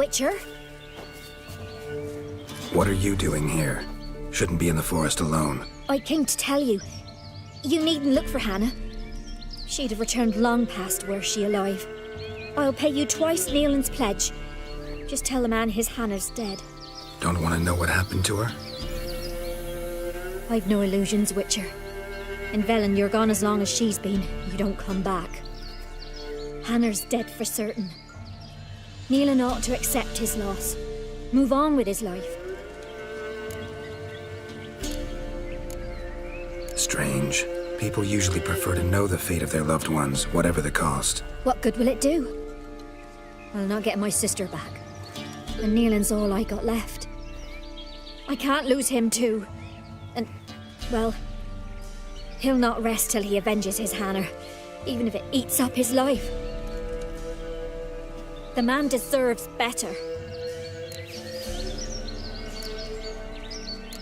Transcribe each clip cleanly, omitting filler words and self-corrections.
Witcher. What are you doing here? Shouldn't be in the forest alone. I came to tell you. You needn't look for Hannah. She'd have returned long past were she alive. I'll pay you twice Nealon's pledge. Just tell the man his Hannah's dead. Don't want to know what happened to her? I've no illusions, Witcher. In Velen, you're gone as long as she's been. You don't come back. Hannah's dead for certain. Nealon ought to accept his loss. Move on with his life. Strange. People usually prefer to know the fate of their loved ones, whatever the cost. What good will it do? I'll not get my sister back. And Nealon's all I got left. I can't lose him too. And, well, he'll not rest till he avenges his Hannah, even if it eats up his life. The man deserves better.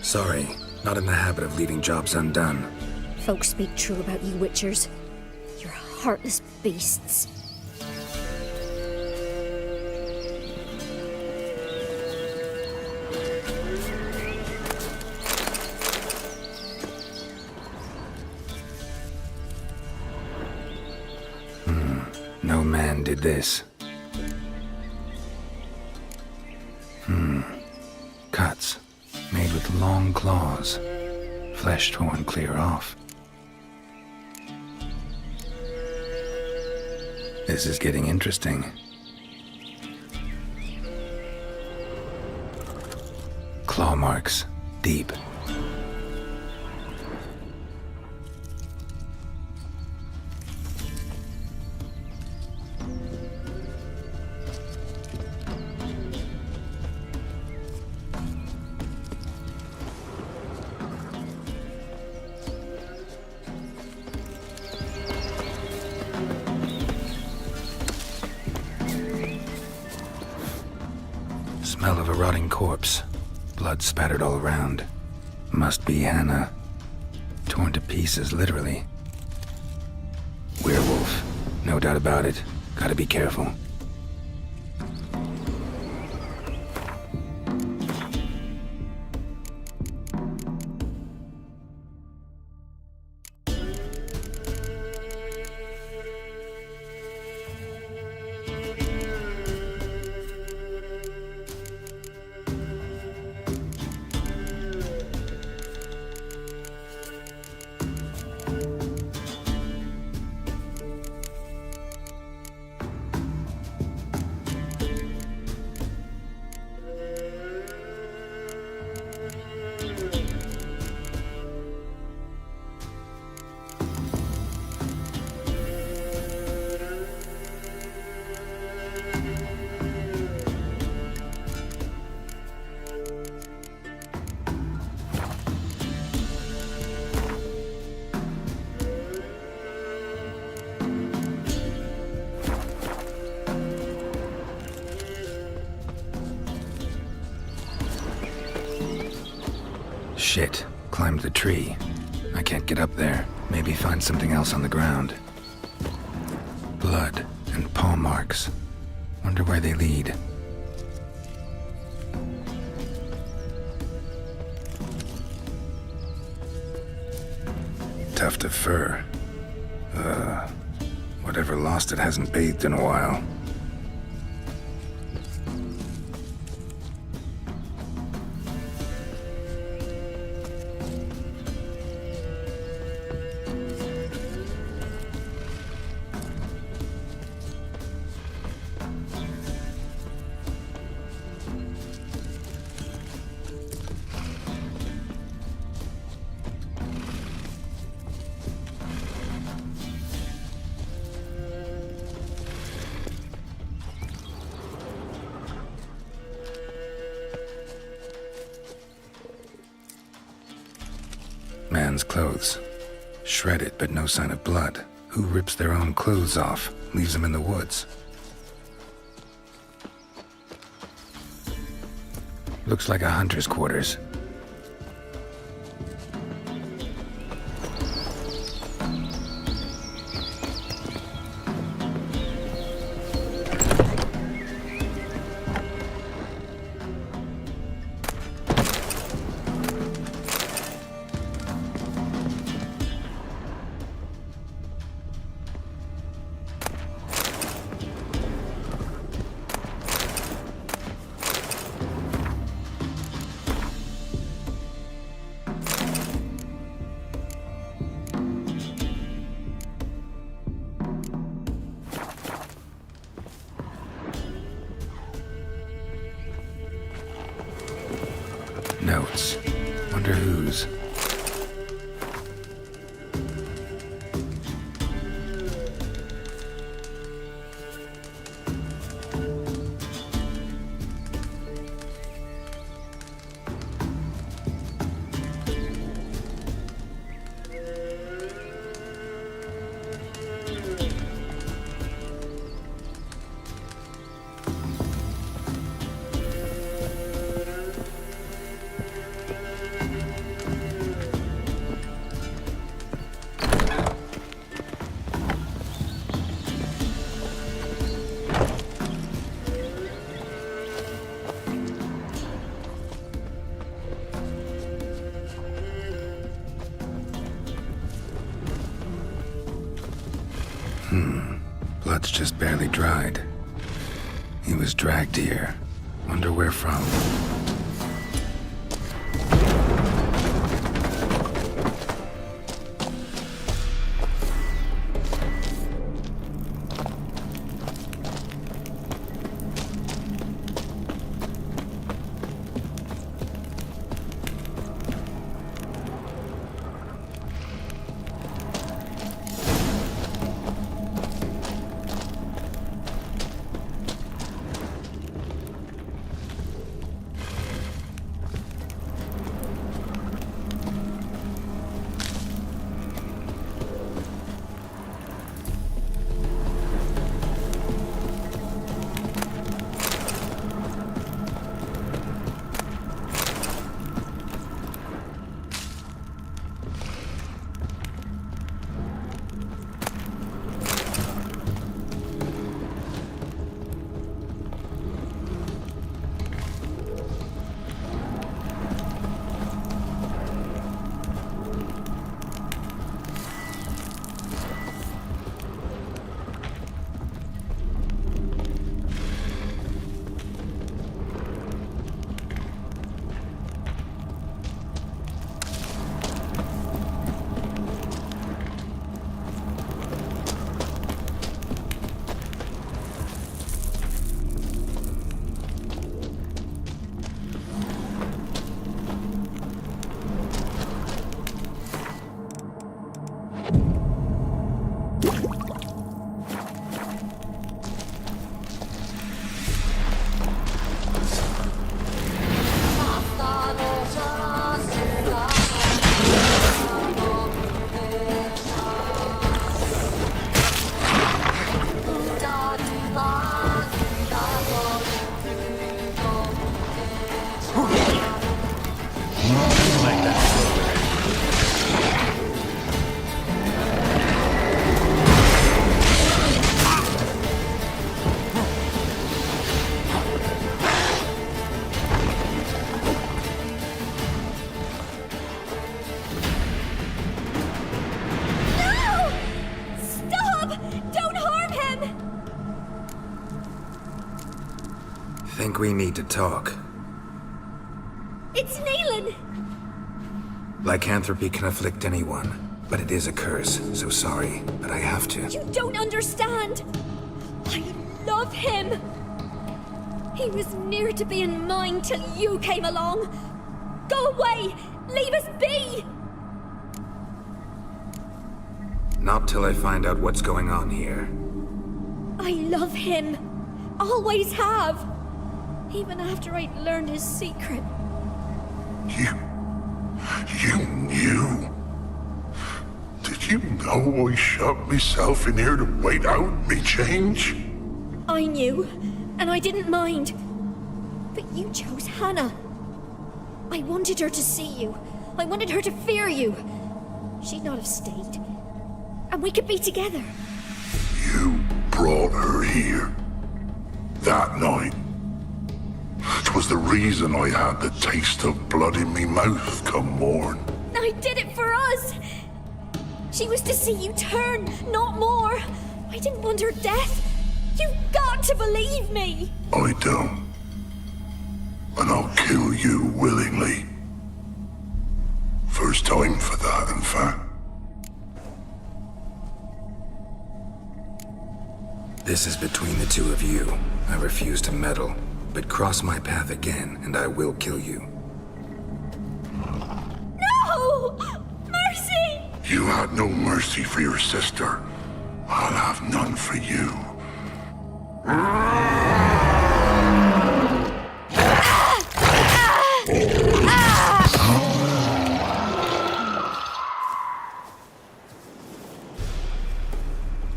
Sorry, not in the habit of leaving jobs undone. Folks speak true about you Witchers. You're heartless beasts. No man did this. Cuts. Made with long claws. Flesh torn clear off. This is getting interesting. Claw marks. Deep. Smell of a rotting corpse. Blood spattered all around. Must be Hannah. Torn to pieces, literally. Werewolf. No doubt about it. Gotta be careful. Shit. Climbed the tree. I can't get up there. Maybe find something else on the ground. Blood and paw marks. Wonder where they lead. Tuft of fur. Whatever lost it hasn't bathed in a while. Man's clothes. Shredded, but no sign of blood. Who rips their own clothes off, leaves them in the woods? Looks like a hunter's quarters. notes. Wonder whose. Blood's just barely dried. He was dragged here. Wonder where from. Think we need to talk. It's Neelan! Lycanthropy can afflict anyone, but it is a curse, so sorry, but I have to. You don't understand! I love him! He was near to being mine till you came along! Go away! Leave us be! Not till I find out what's going on here. I love him! Always have! Even after I'd learned his secret. You knew? Did you know I shut myself in here to wait out me change? I knew, and I didn't mind. But you chose Hannah. I wanted her to see you. I wanted her to fear you. She'd not have stayed. And we could be together. You brought her here. That night. It was the reason I had the taste of blood in me mouth come morn. I did it for us! She was to see you turn, not more. I didn't want her death. You've got to believe me! I don't. And I'll kill you willingly. First time for that, in fact. This is between the two of you. I refuse to meddle, but cross my path again, and I will kill you. You had no mercy for your sister. I'll have none for you.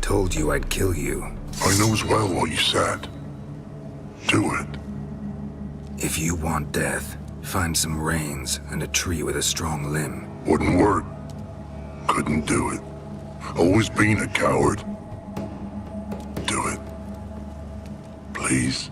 Told you I'd kill you. I knows well what you said. Do it. If you want death, find some reins and a tree with a strong limb. Wouldn't work. Couldn't do it. Always been a coward. Do it. Please.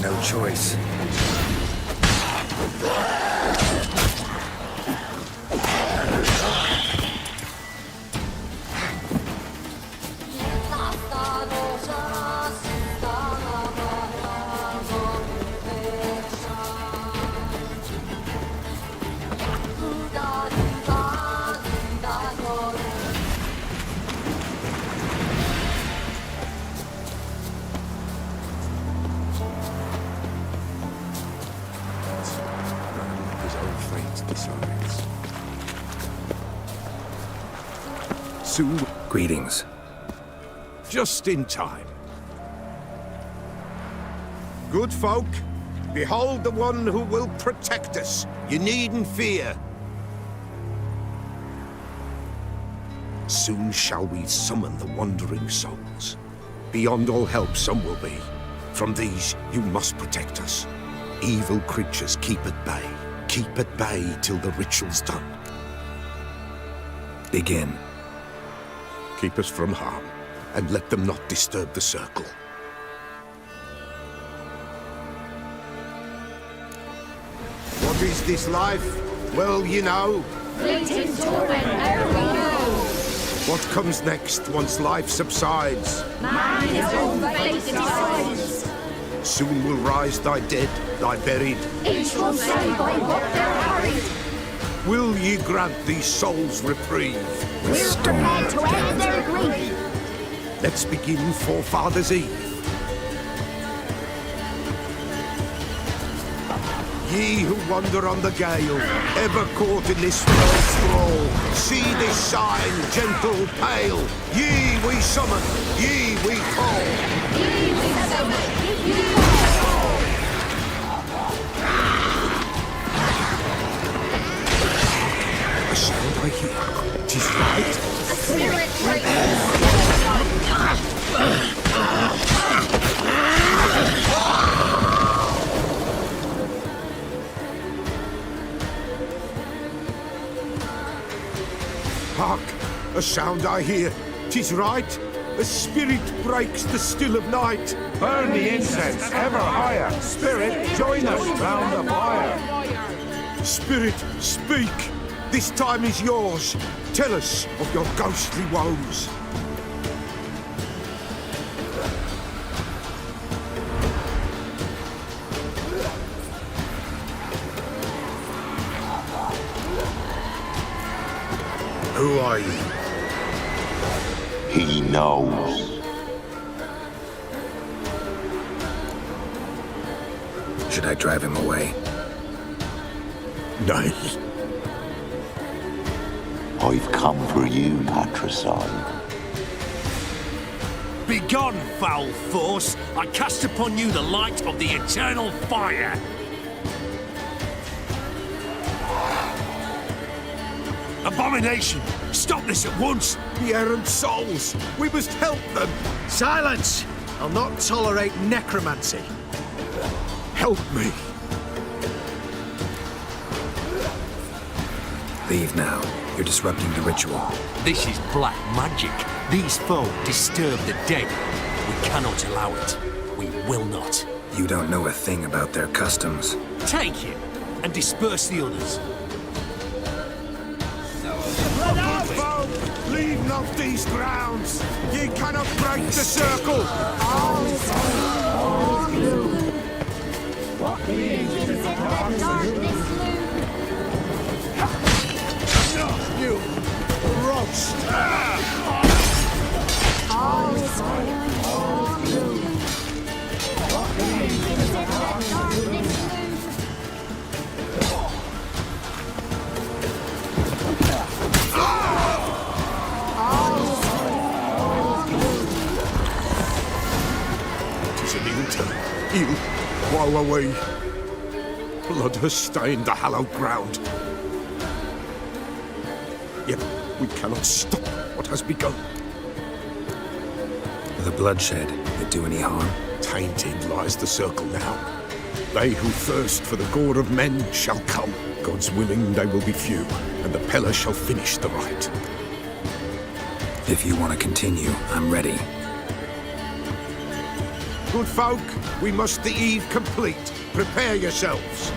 no choice. His own fate decides. Soon, Greetings. just in time. Good folk, behold the one who will protect us. You needn't fear. Soon shall we summon the wandering souls. Beyond all help some will be. From these you must protect us. Evil creatures keep at bay. Keep at bay till the ritual's done. Begin. Keep us from harm, and let them not disturb the circle. What is this life? Well, you know. Fleeting torment, ere we know. What comes next once life subsides? Man his own fate decides. Soon will rise thy dead, thy buried. Each will say by what they're harried. Will ye grant these souls reprieve? The storm Prepared to of end death. their grief. Let's begin Forefathers' Eve. Ye who wander on the gale, ever caught in this world's thrall, see this sign, gentle, pale. Ye we summon, ye we call. A sound I hear, 'tis right. Spirit breaks. Hark! A sound I hear. 'Tis right. A spirit breaks the still of night. Burn the incense ever higher. Spirit, join us round the fire. Spirit, speak. This time is yours. Tell us of your ghostly woes. Who are you? He knows. Should I drive him away? Nay. I've come for you, Patricide. Begone, foul force! I cast upon you the light of the eternal fire! Abomination! Stop this at once! The errant souls. We must help them. Silence! I'll not tolerate necromancy. Help me. Leave now. You're disrupting the ritual. This is black magic. These folk disturb the dead. We cannot allow it. We will not. You don't know a thing about their customs. Take him and disperse the others. Folk, leave not these grounds. Ye cannot break the circle. All is all blue. What begins in the darkness loom. You roast. All is all blue. What begins in the darkness loom. All is all blue. Tis an ill turn. Ill. Woe away. Blood has stained the hallowed ground. Yet we cannot stop what has begun. The bloodshed, it do any harm? Tainted lies the circle now. They who thirst for the gore of men shall come. God's willing, they will be few, and the Peller shall finish the rite. If you want to continue, I'm ready. Good folk, we must the eve complete. Prepare yourselves.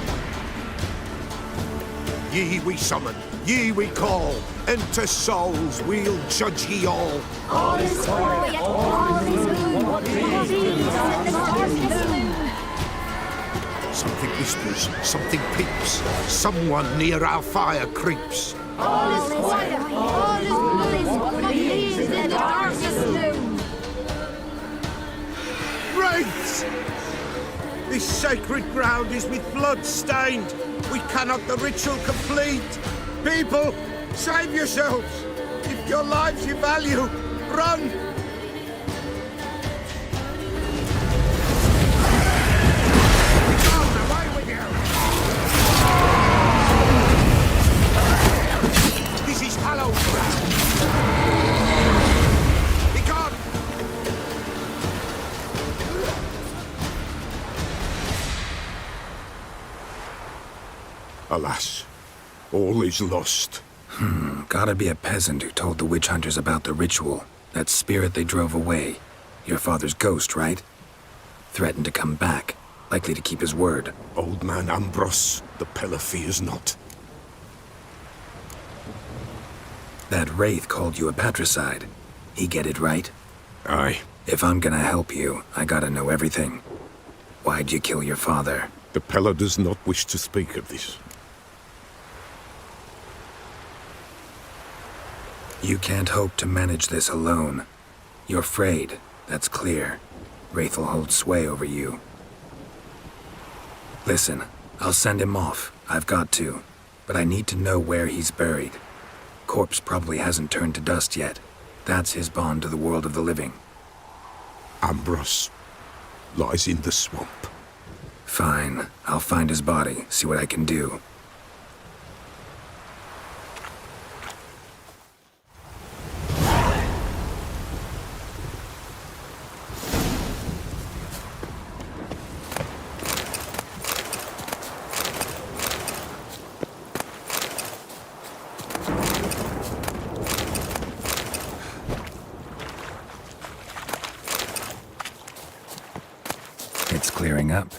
Ye we summon, ye we call. Enter souls, we'll judge ye all. All is quiet, all is gloom. What means in the darkness loom? Something whispers, something peeps. Someone near our fire creeps. All is quiet, all is gloom. What means in the darkness loom? Wraiths! This sacred ground is with blood stained. We cannot the ritual complete. People, save yourselves. If your lives you value, run! This is hallowed ground. Be gone! Alas, all is lost. Gotta be a peasant who told the witch hunters about the ritual. That spirit they drove away. Your father's ghost, right? Threatened to come back. Likely to keep his word. Old man Ambros, the Pella fears not. That wraith called you a patricide. He get it right? Aye. If I'm gonna help you, I gotta know everything. Why'd you kill your father? The Pella does not wish to speak of this. You can't hope to manage this alone. You're afraid, that's clear. Wraith will hold sway over you. Listen, I'll send him off. I've got to. But I need to know where he's buried. Corpse probably hasn't turned to dust yet. That's his bond to the world of the living. Ambros lies in the swamp. Fine. I'll find his body, see what I can do. It's clearing up.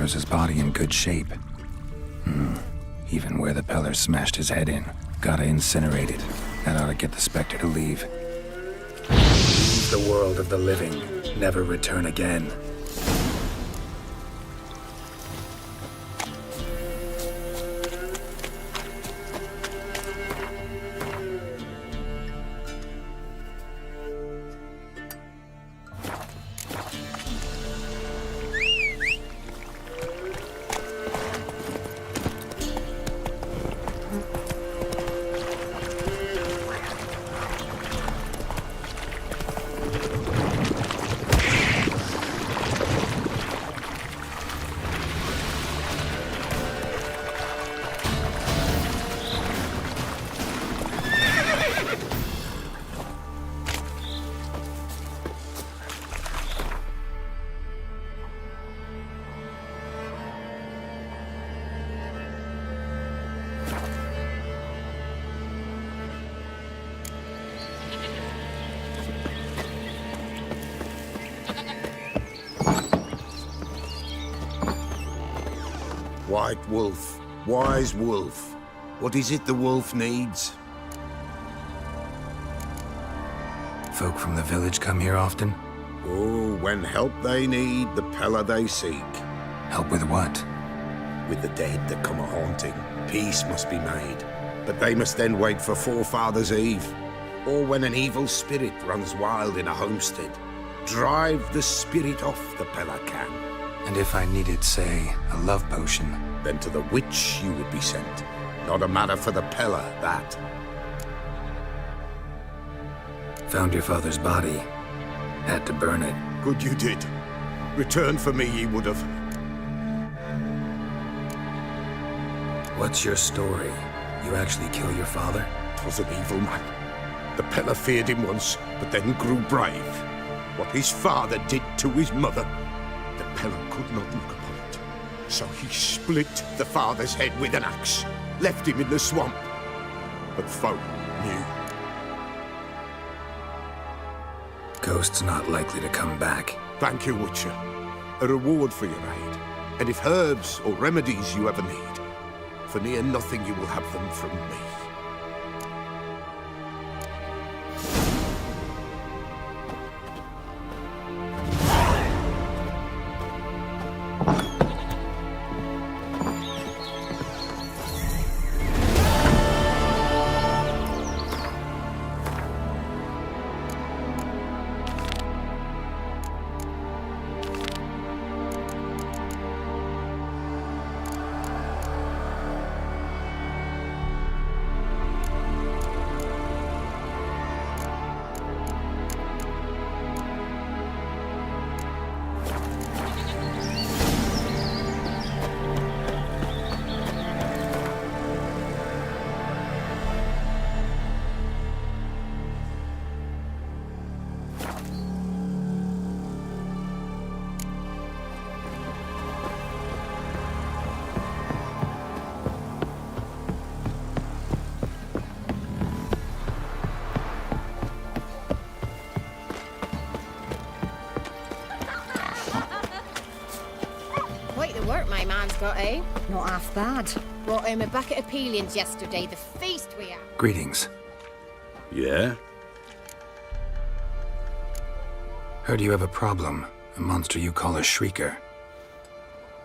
father's body in good shape. Even where the Peller smashed his head in. Gotta incinerate it. That ought to get the Spectre to leave. Leave the world of the living. Never return again. White Wolf, wise wolf. What is it the wolf needs? Folk from the village come here often? Oh, when help they need, the Peller they seek. Help with what? With the dead that come a-haunting, peace must be made. But they must then wait for Forefathers' Eve, or when an evil spirit runs wild in a homestead. Drive the spirit off, the Peller can. And if I needed, say, a love potion? Then to the witch you would be sent. Not a matter for the Peller, that. Found your father's body. Had to burn it. Good you did. Return for me ye would have. What's your story? You actually kill your father? 'Twas an evil man. The Peller feared him once, but then grew brave. What his father did to his mother, the Peller could not look upon it. So he split the father's head with an axe, left him in the swamp. But folk knew. Ghost's not likely to come back. Thank you, Witcher. A reward for your aid. And if herbs or remedies you ever need, for near nothing you will have them from me. Quite the work my man's got, eh? Not half bad. Brought home a bucket of peelings yesterday, the feast we had. Greetings. Yeah? Heard you have a problem. A monster you call a Shrieker.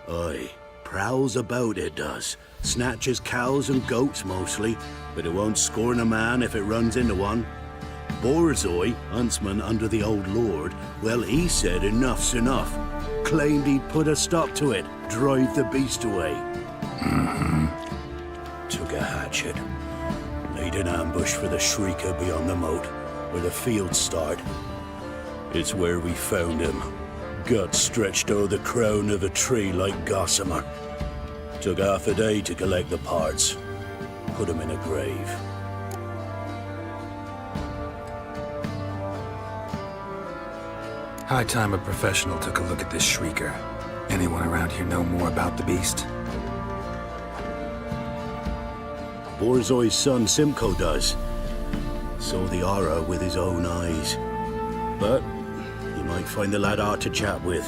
Aye. Prowls about, it does. Snatches cows and goats mostly, but it won't scorn a man if it runs into one. Borzoi, huntsman under the old lord, well, he said enough's enough. Claimed he'd put a stop to it, drive the beast away. Took a hatchet. Laid an ambush for the Shrieker beyond the moat, where the fields start. It's where we found him. Gut stretched o'er the crown of a tree like gossamer. Took half a day to collect the parts. Put him in a grave. High time a professional took a look at this Shrieker. Anyone around here know more about the beast? Borzoi's son Simcoe does. Saw the aura with his own eyes. But you might find the lad hard to chat with.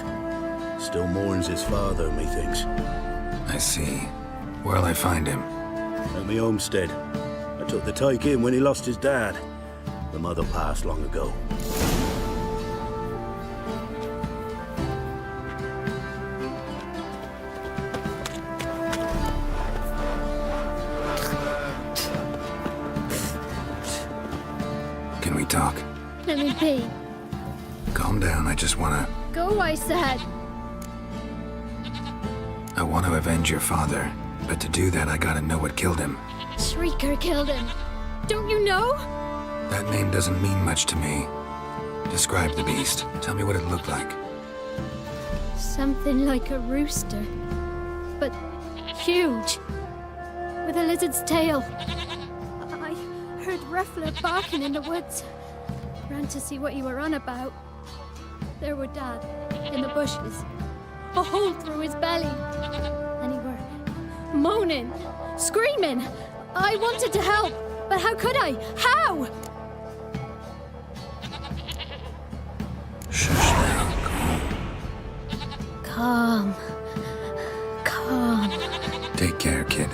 Still mourns his father, methinks. I see. Where'll I find him? At me homestead. I took the tyke in when he lost his dad. The mother passed long ago. Can we talk? Let me be. Calm down, I just wanna... Go, I said. I want to avenge your father, but to do that I gotta know what killed him. Shrieker killed him. Don't you know? That name doesn't mean much to me. Describe the beast. Tell me what it looked like. Something like a rooster. But huge. With a lizard's tail. I heard Reffler barking in the woods. Ran to see what you were on about. There were Dad, in the bushes. A hole through his belly. And he were moaning, screaming. I wanted to help, but how could I? How? Shush now, Calm. Calm. Take care, kid.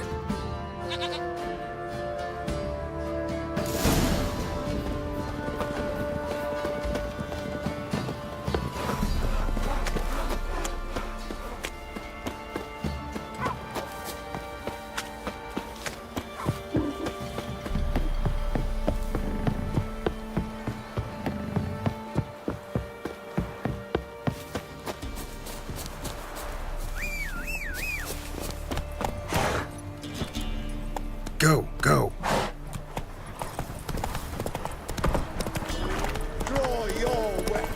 Go, go. Draw your weapon.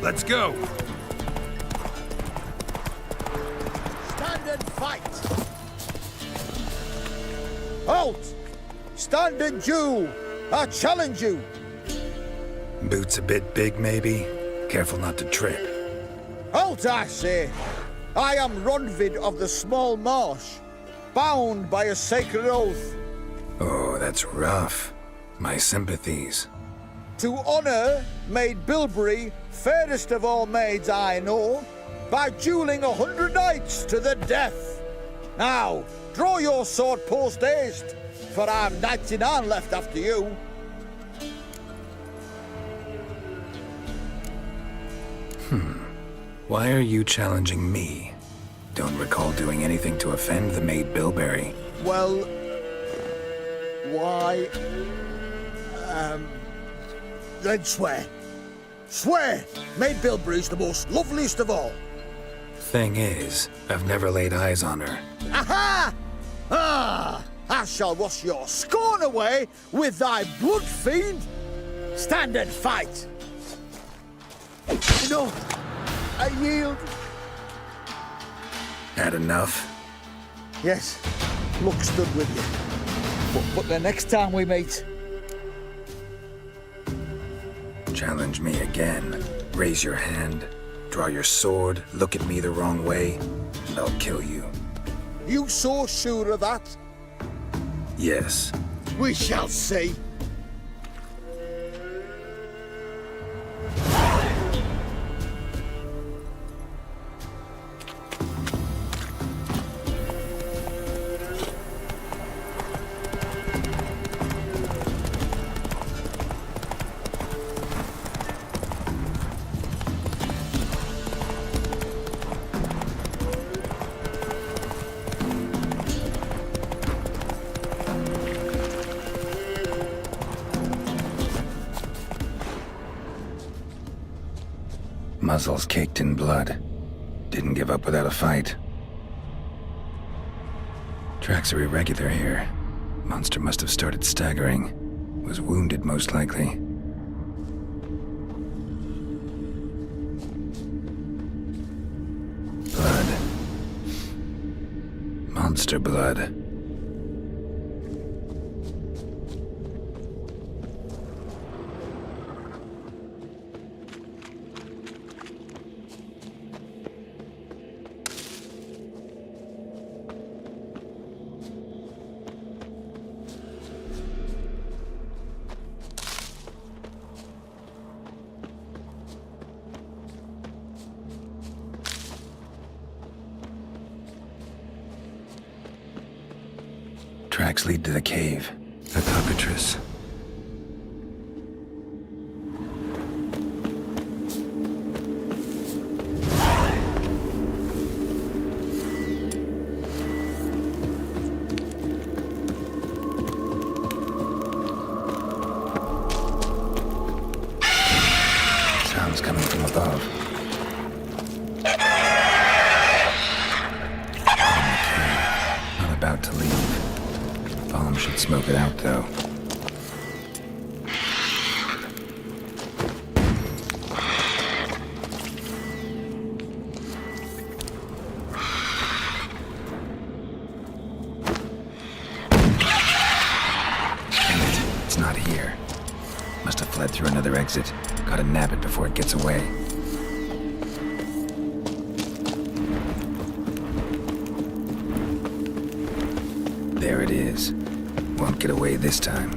Let's go. Stand and fight. Halt! Stand and Jew! I challenge you! Boots a bit big, maybe? Careful not to trip. Halt, I say! I am Ronvid of the Small Marsh, bound by a sacred oath. Oh, that's rough. My sympathies. To honor Maid Bilberry, fairest of all maids I know, by dueling 100 knights to the death. Now, draw your sword post haste, for I've 99 left after you. Why are you challenging me? Don't recall doing anything to offend the Maid Bilberry. Well, why? Then swear. Swear! Maid Bilberry's the most loveliest of all. Thing is, I've never laid eyes on her. Aha! Ah! I shall wash your scorn away with thy blood, fiend! Stand and fight! No! I yield! Had enough? Yes, luck stood with you. But the next time we meet... Challenge me again. Raise your hand, draw your sword, look at me the wrong way, and I'll kill you. You so sure of that? Yes. We shall see. Muzzles caked in blood. Didn't give up without a fight. Tracks are irregular here. Monster must have started staggering. Was wounded, most likely. monster blood. Tracks lead to the cave. A cockatrice. Sounds coming from above. Not about to leave. Bomb should smoke it out, though. Dang it, it's not here. Must have fled through another exit. Gotta nab it before it gets away. There it is. Won't get away this time.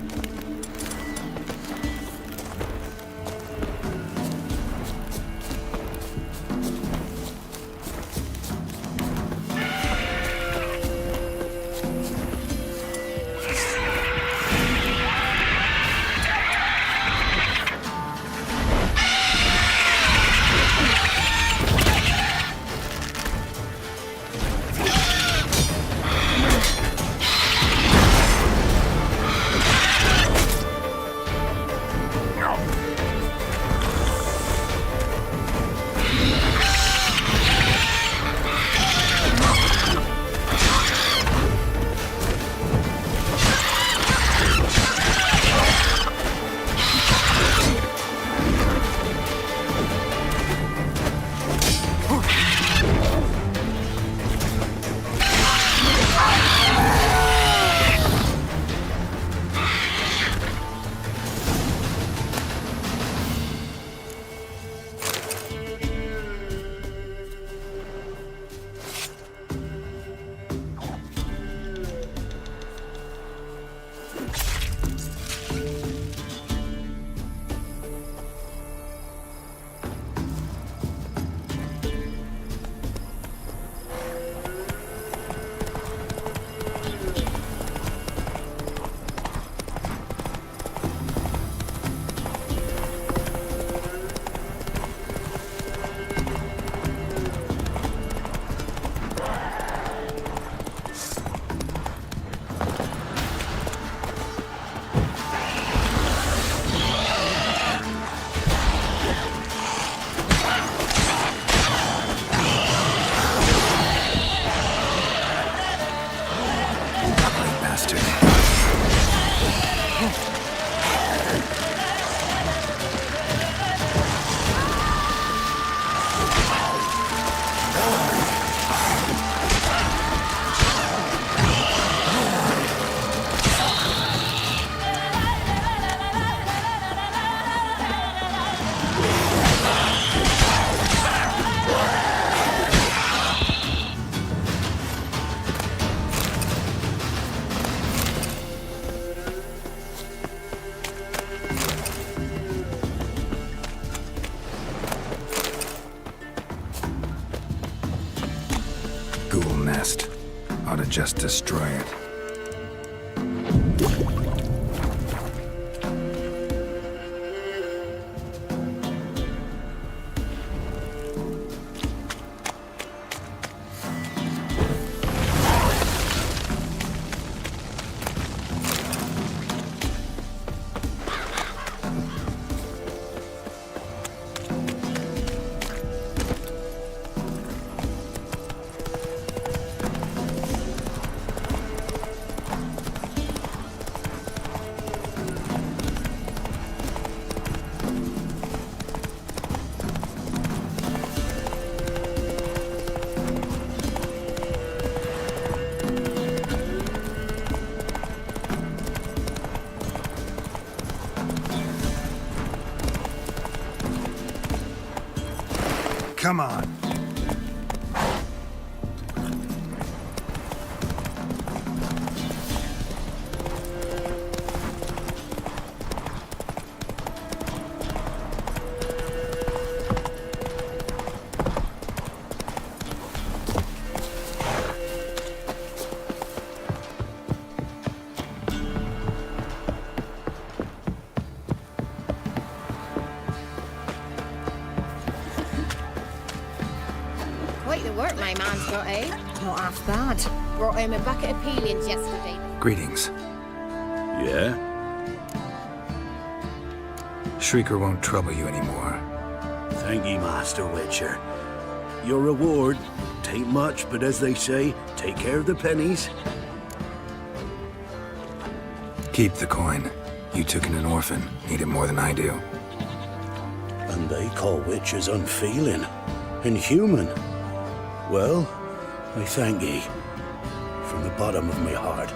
Ought to just destroy it. Come on. Quite the work my man's got, eh? Not half bad. Brought him a bucket of peelings yesterday. Greetings. Yeah? Shrieker won't trouble you anymore. Thank ye, Master Witcher. Your reward, tain't much, but as they say, take care of the pennies. Keep the coin. You took in an orphan. Need it more than I do. And they call witches unfeeling, inhuman. Well, I thank ye, from the bottom of my heart.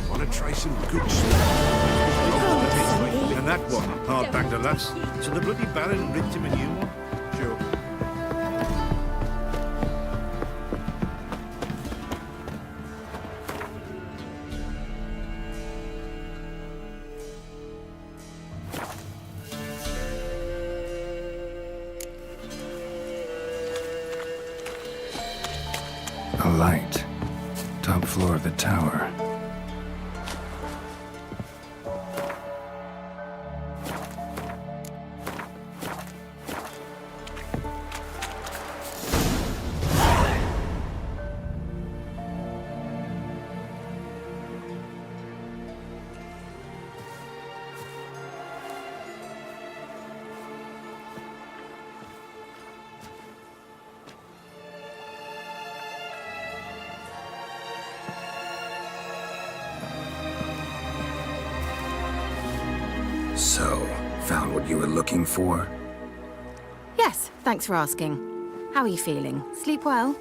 Want to try some good stuff? And that one, hard-backed a lass. So the bloody Baron ripped him a new one? Sure. A light. Top floor of the tower. So, found what you were looking for? Yes, thanks for asking. How are you feeling? Sleep well?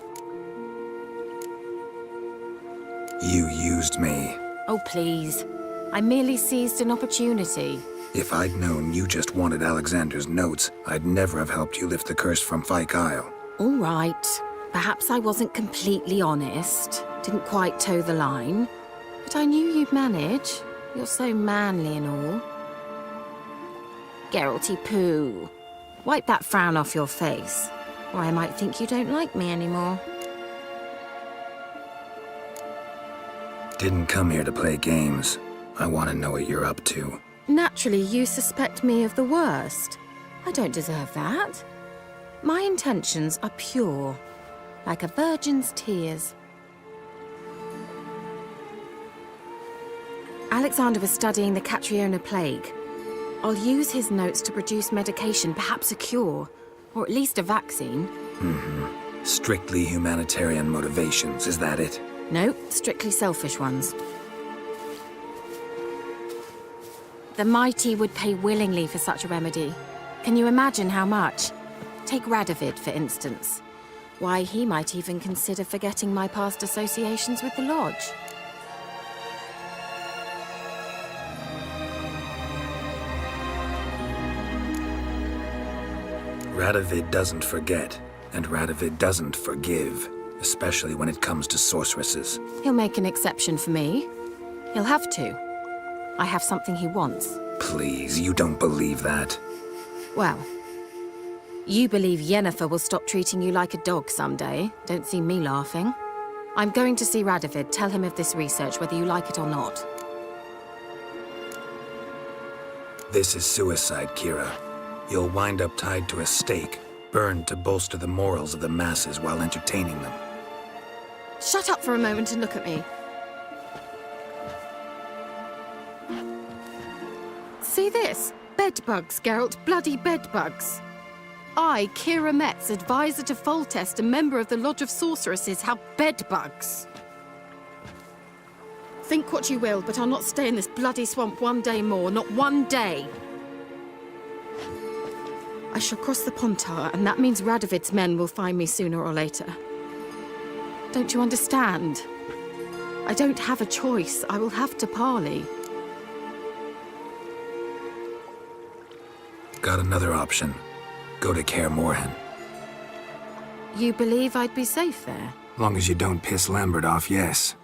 You used me. Oh, please. I merely seized an opportunity. If I'd known you just wanted Alexander's notes, I'd never have helped you lift the curse from Fyke Isle. All right. Perhaps I wasn't completely honest. Didn't quite toe the line. But I knew you'd manage. You're so manly and all. Geralty poo. Wipe that frown off your face, or I might think you don't like me anymore. Didn't come here to play games. I want to know what you're up to. Naturally, you suspect me of the worst. I don't deserve that. My intentions are pure, like a virgin's tears. Alexander was studying the Catriona plague. I'll use his notes to produce medication, perhaps a cure, or at least a vaccine. Strictly humanitarian motivations, is that it? No, strictly selfish ones. The mighty would pay willingly for such a remedy. Can you imagine how much? Take Radovid, for instance. Why, he might even consider forgetting my past associations with the Lodge. Radovid doesn't forget, and Radovid doesn't forgive, especially when it comes to sorceresses. He'll make an exception for me. He'll have to. I have something he wants. Please, you don't believe that. Well, you believe Yennefer will stop treating you like a dog someday. Don't see me laughing. I'm going to see Radovid, tell him of this research, whether you like it or not. This is suicide, Kira. You'll wind up tied to a stake, burned to bolster the morals of the masses while entertaining them. Shut up for a moment and look at me. See this? Bedbugs, Geralt. Bloody bedbugs. I, Kira Metz, advisor to Foltest, a member of the Lodge of Sorceresses, have bedbugs. Think what you will, but I'll not stay in this bloody swamp one day more. Not one day. I shall cross the Pontar, and that means Radovid's men will find me sooner or later. Don't you understand? I don't have a choice. I will have to parley. Got another option. Go to Kaer Morhen. You believe I'd be safe there? Long as you don't piss Lambert off, yes.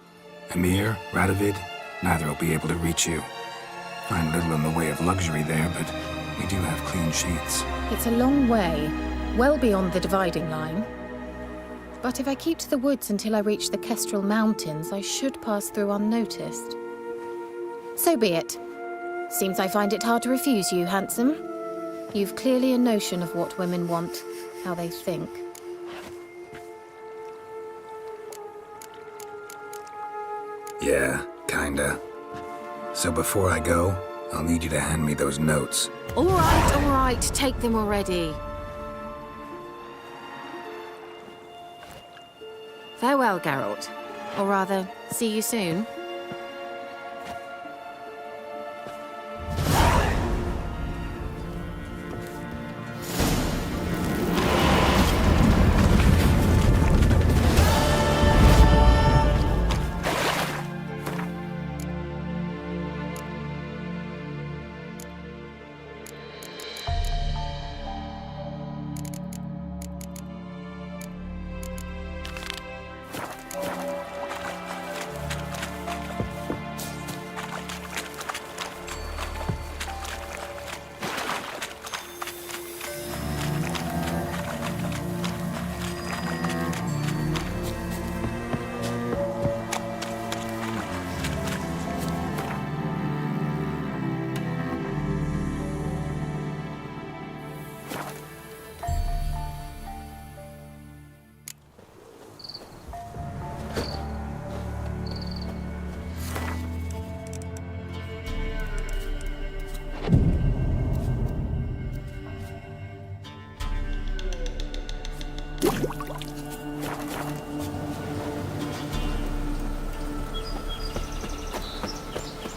Emir, Radovid, neither will be able to reach you. Find little in the way of luxury there, but we do have clean sheets. It's a long way, well beyond the dividing line. But if I keep to the woods until I reach the Kestrel Mountains, I should pass through unnoticed. So be it. Seems I find it hard to refuse you, handsome. You've clearly a notion of what women want, how they think. Yeah, kinda. So before I go, I'll need you to hand me those notes. All right, take them already. Farewell, Geralt. Or rather, see you soon.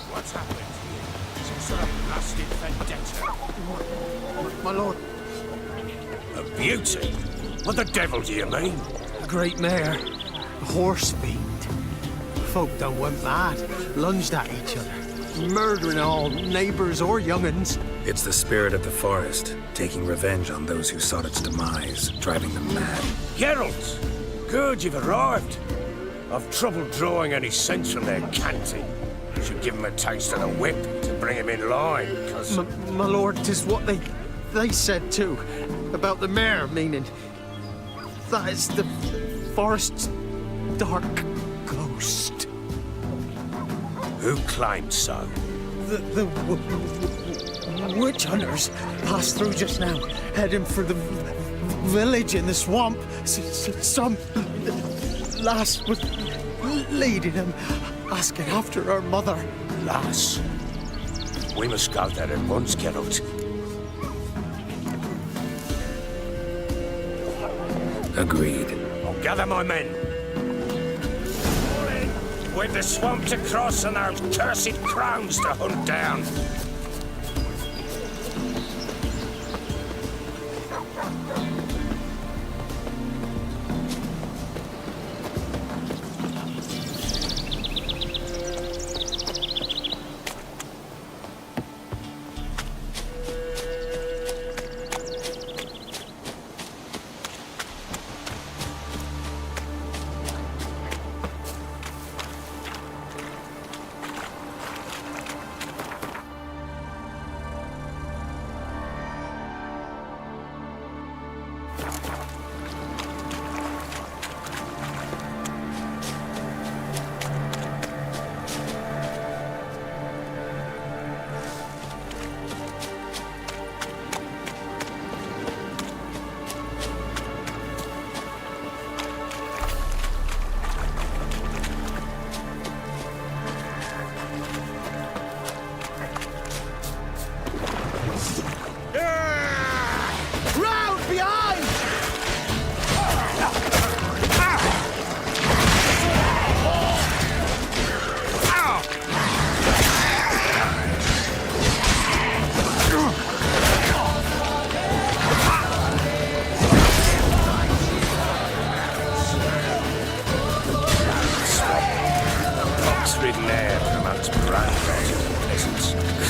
What's happened here? Some sort of blasted vendetta. My lord, A beauty? What the devil do you mean? a great mare, a horse fiend. Folk done went mad, lunged at each other, murdering all neighbours or young'uns. It's the spirit of the forest, taking revenge on those who sought its demise, driving them mad. Geralt! Good, you've arrived. I've trouble drawing any sense from their canting. Should give him a taste of the whip to bring him in line, because... My lord, 'tis what they said too, about the mare, meaning that is the forest's dark ghost. Who claimed so? The witch hunters passed through just now, heading for the village in the swamp. Some lass was leading them, asking after her mother. Lass. We must go there at once, Geralt. Agreed. I'll gather my men. All in. We've the swamp to cross and our cursed crowns to hunt down.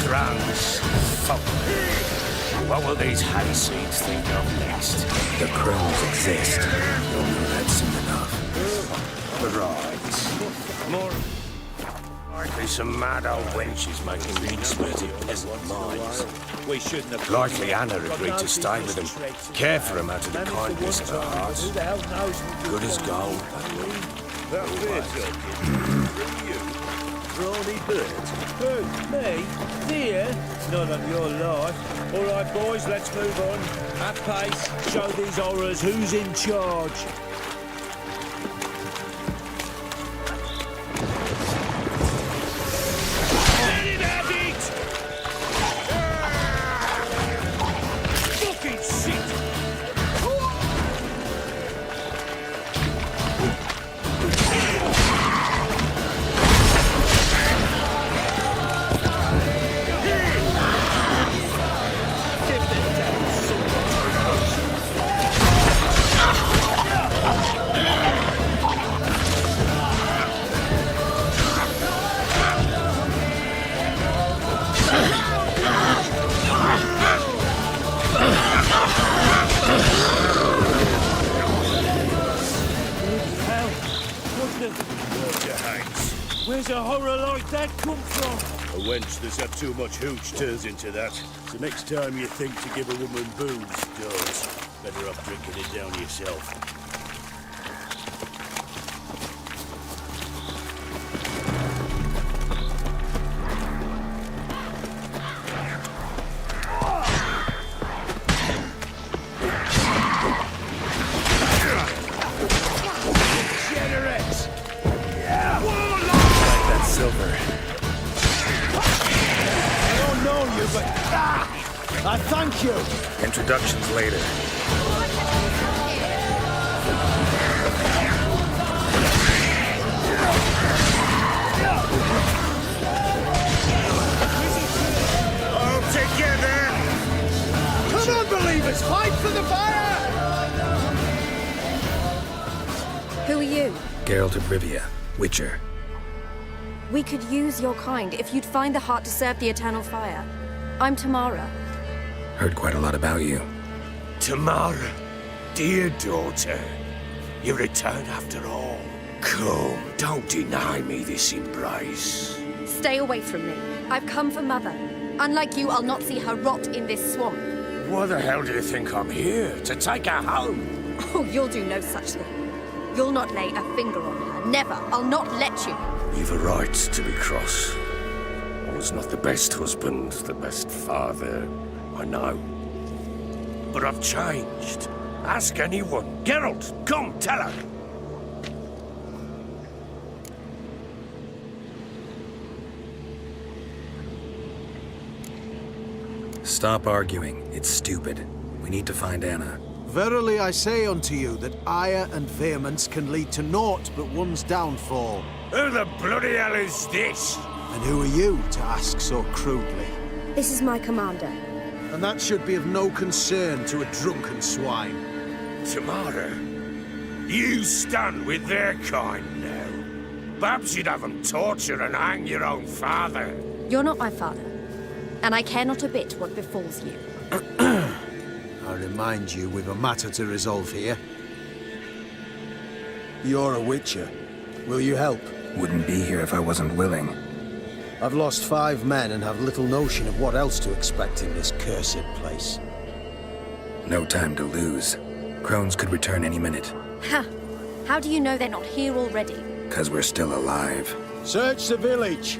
Crones. Fuck. What will these hayseeds think of next? The crows exist. You'll know that soon enough. Right. More. Likely some mad old wenches making mean-spirited peasant minds. We shouldn't have... Likely Anna agreed to stay with them, care for them out of the kindness of her heart. Good as gold. Brawny bird. Who? Me? Dear? Not on your life. All right, boys, let's move on. At pace, show these horrors who's in charge. Let him have it! Fucking shit! Where's a horror like that come from? A wench that's had too much hooch turns into that. So next time you think to give a woman booze, don't. Better off drinking it down yourself. I thank you. Introductions later. All together! Come on, believers, fight for the fire! Who are you? Geralt of Rivia, Witcher. We could use your kind if you'd find the heart to serve the eternal fire. I'm Tamara. Heard quite a lot about you. Tamara, dear daughter, you return after all. Come, don't deny me this embrace. Stay away from me. I've come for Mother. Unlike you, I'll not see her rot in this swamp. Why the hell do you think I'm here? To take her home? Oh, you'll do no such thing. You'll not lay a finger on her. Never. I'll not let you. You've a right to be cross. I was not the best husband, the best father, I know. But I've changed. Ask anyone. Geralt, come, tell her. Stop arguing. It's stupid. We need to find Anna. Verily I say unto you that ire and vehemence can lead to naught but one's downfall. Who the bloody hell is this? And who are you to ask so crudely? This is my commander. And that should be of no concern to a drunken swine. Tamara, you stand with their kind now. Perhaps you'd have them torture and hang your own father. You're not my father. And I care not a bit what befalls you. I remind you, we've a matter to resolve here. You're a Witcher. Will you help? Wouldn't be here if I wasn't willing. I've lost 5 men and have little notion of what else to expect in this cursed place. No time to lose. Crones could return any minute. Ha! How do you know they're not here already? 'Cause we're still alive. Search the village!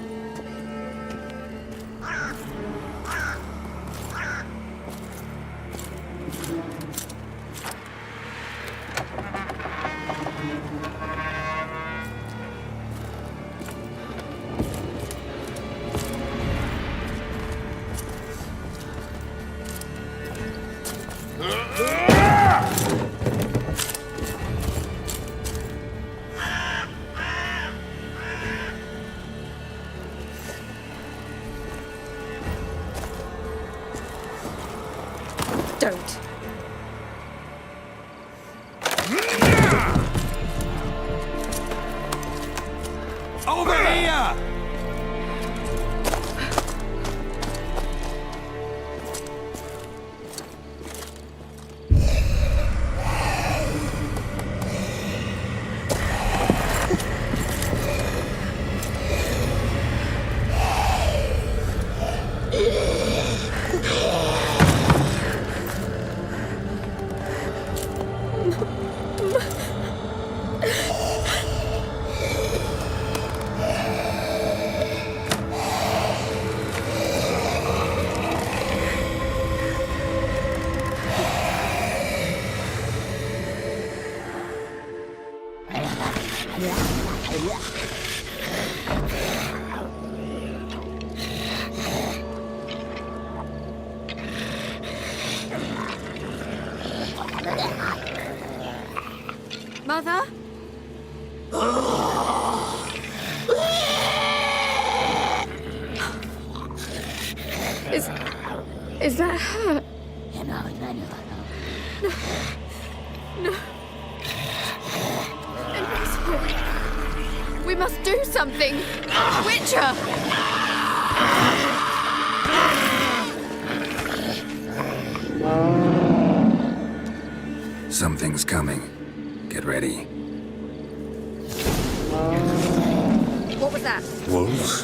Don't. Over here! Mother? Is that her? No. Impossible. We must do something. Witcher! Something's coming. Get ready. What was that? Wolves?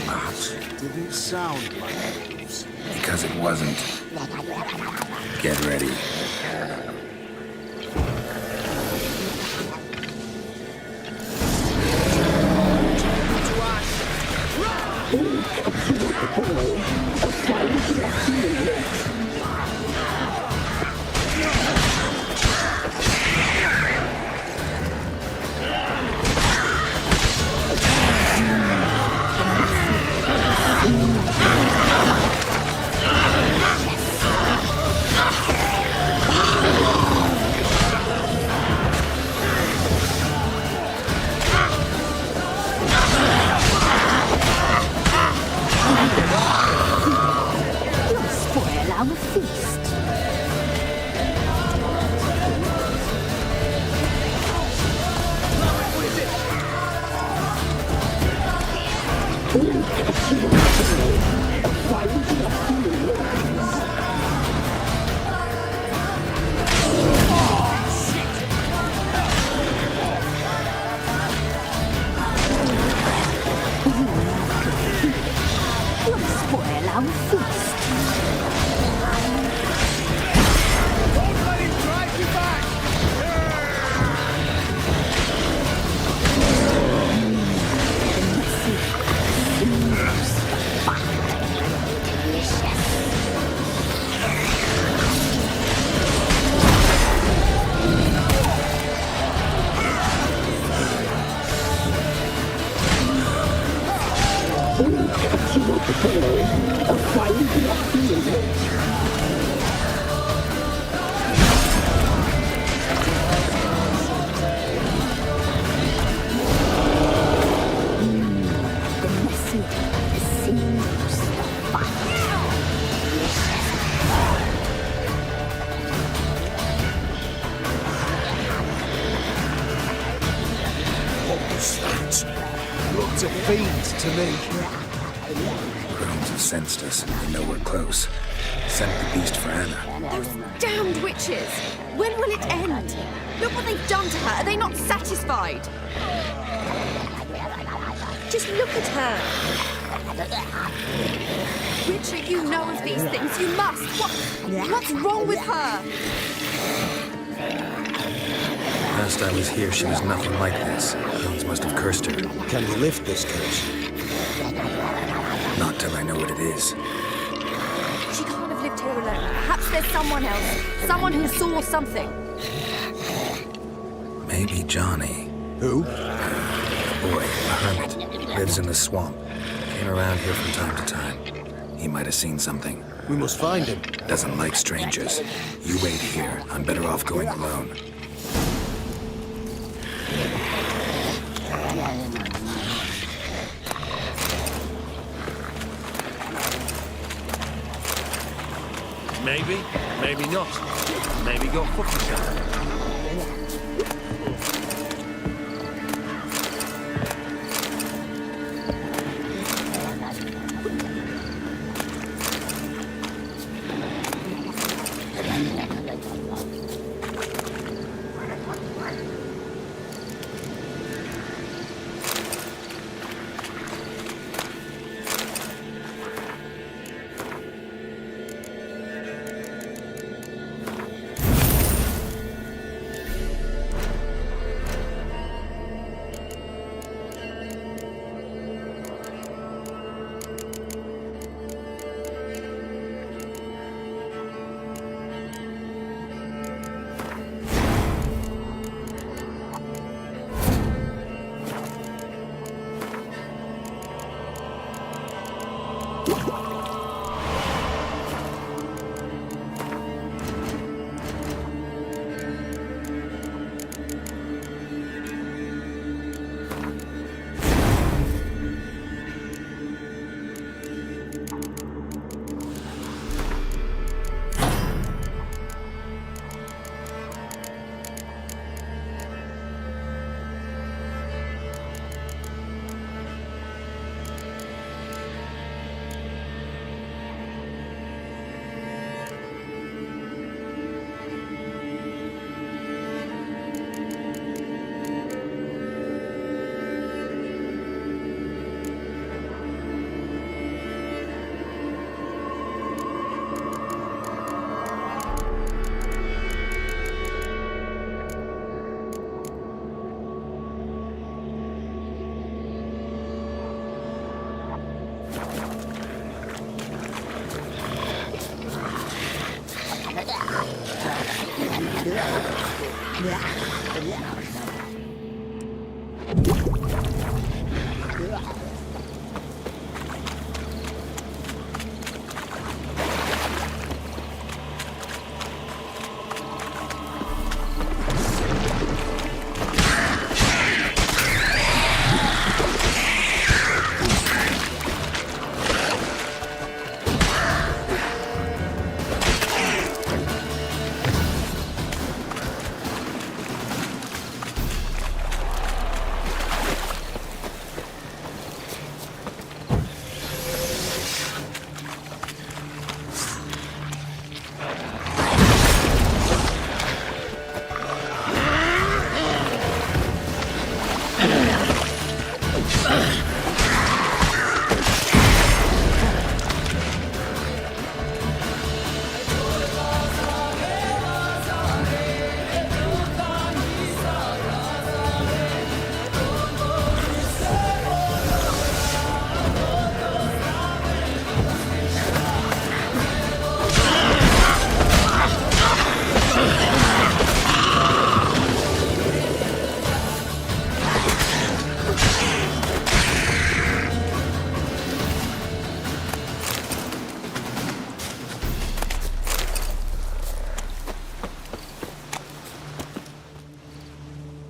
Perhaps. Didn't sound like wolves. Because it wasn't. Get ready. Looked a fiend to me. Crones have sensed us. They know we're close. Sent the beast for Anna. Those damned witches! When will it end? Look what they've done to her. Are they not satisfied? Just look at her. Richard, you know of these things. You must. What's wrong with her? Last I was here, she was nothing like this. Crones must have cursed her. Can we lift this curse? Not till I know what it is. She can't have lived here alone. Perhaps there's someone else. Someone who saw something. Maybe Johnny. Who? A boy, a hermit. Lives in the swamp. Came around here from time to time. He might have seen something. We must find him. Doesn't like strangers. You wait here. I'm better off going alone. Maybe, maybe not. Maybe go fuck yourself.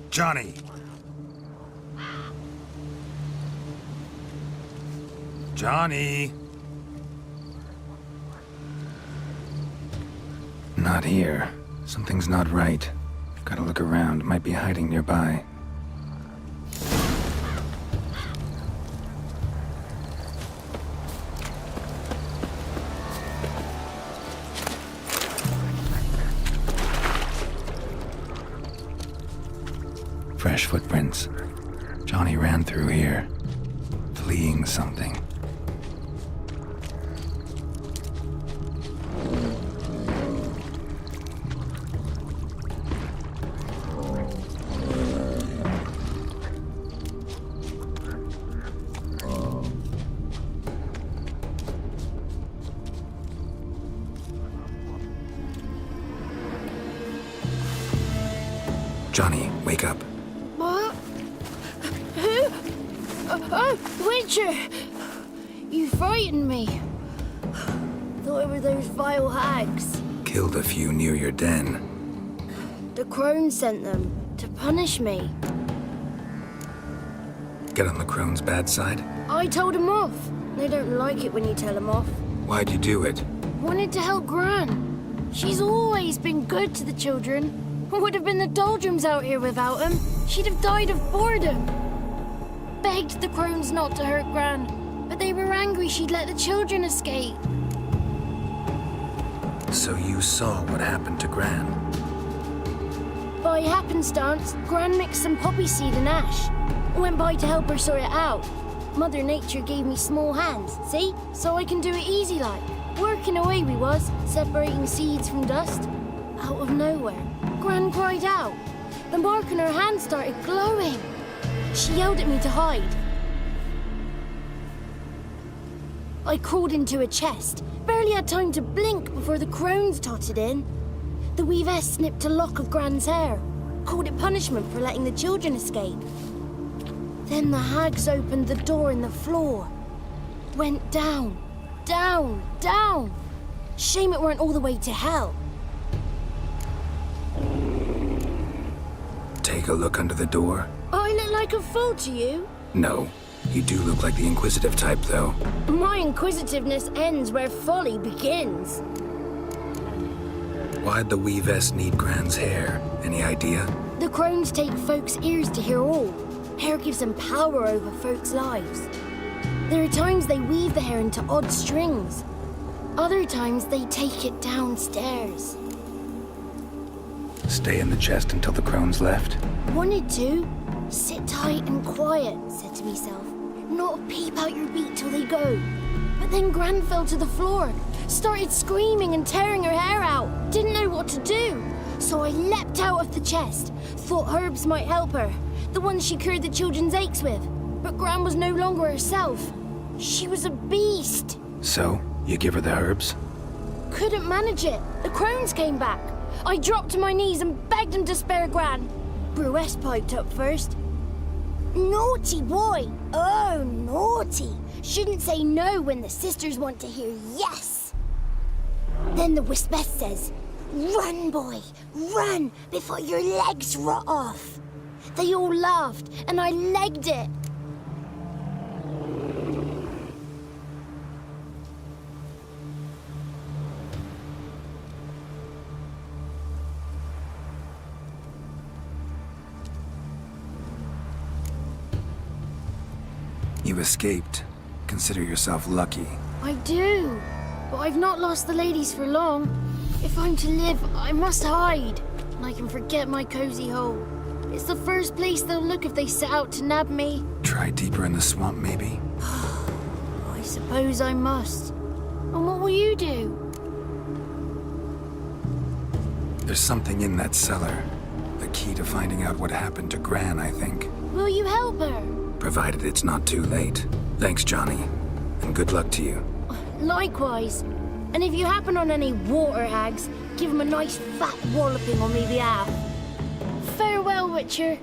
Johnny! Johnny! Not here. Something's not right. Gotta look around. Might be hiding nearby. Fresh footprints. Johnny ran through here, fleeing something. Johnny, wake up. What? Who? Oh, Witcher! You frightened me. Thought it were those vile hags. Killed a few near your den. The crone sent them to punish me. Get on the crone's bad side? I told them off. They don't like it when you tell them off. Why'd you do it? Wanted to help Gran. She's always been good to the children. Would have been the doldrums out here without him. She'd have died of boredom. Begged the crones not to hurt Gran, but they were angry she'd let the children escape. So you saw what happened to Gran? By happenstance, Gran mixed some poppy seed and ash. Went by to help her sort it out. Mother Nature gave me small hands, see? So I can do it easy like. Working away we was, separating seeds from dust. Out of nowhere, Gran cried out. The mark on her hand started glowing. She yelled at me to hide. I crawled into a chest. Barely had time to blink before the crones totted in. The weavess snipped a lock of Gran's hair. Called it punishment for letting the children escape. Then the hags opened the door in the floor. Went down, down, down. Shame it weren't all the way to hell. Take a look under the door? I look like a fool to you? No. You do look like the inquisitive type, though. My inquisitiveness ends where folly begins. Why'd the weavess need Gran's hair? Any idea? The crones take folks' ears to hear all. Hair gives them power over folks' lives. There are times they weave the hair into odd strings. Other times they take it downstairs. Stay in the chest until the crones left? Wanted to. Sit tight and quiet, said to myself. Not peep out your beat till they go. But then Gran fell to the floor. Started screaming and tearing her hair out. Didn't know what to do. So I leapt out of the chest. Thought herbs might help her. The ones she cured the children's aches with. But Gran was no longer herself. She was a beast. So, you give her the herbs? Couldn't manage it. The crones came back. I dropped to my knees and begged them to spare Gran. Bruess piped up first. Naughty boy. Oh, naughty. Shouldn't say no when the sisters want to hear yes. Then the Wispess says, run, boy, run before your legs rot off. They all laughed and I legged it. You escaped. Consider yourself lucky. I do, but I've not lost the ladies for long. If I'm to live, I must hide, and I can forget my cozy hole. It's the first place they'll look if they set out to nab me. Try deeper in the swamp, maybe? I suppose I must. And what will you do? There's something in that cellar. The key to finding out what happened to Gran, I think. Will you help her? Provided it's not too late. Thanks, Johnny. And good luck to you. Likewise. And if you happen on any water hags, give them a nice fat walloping on me behalf. Farewell, Witcher.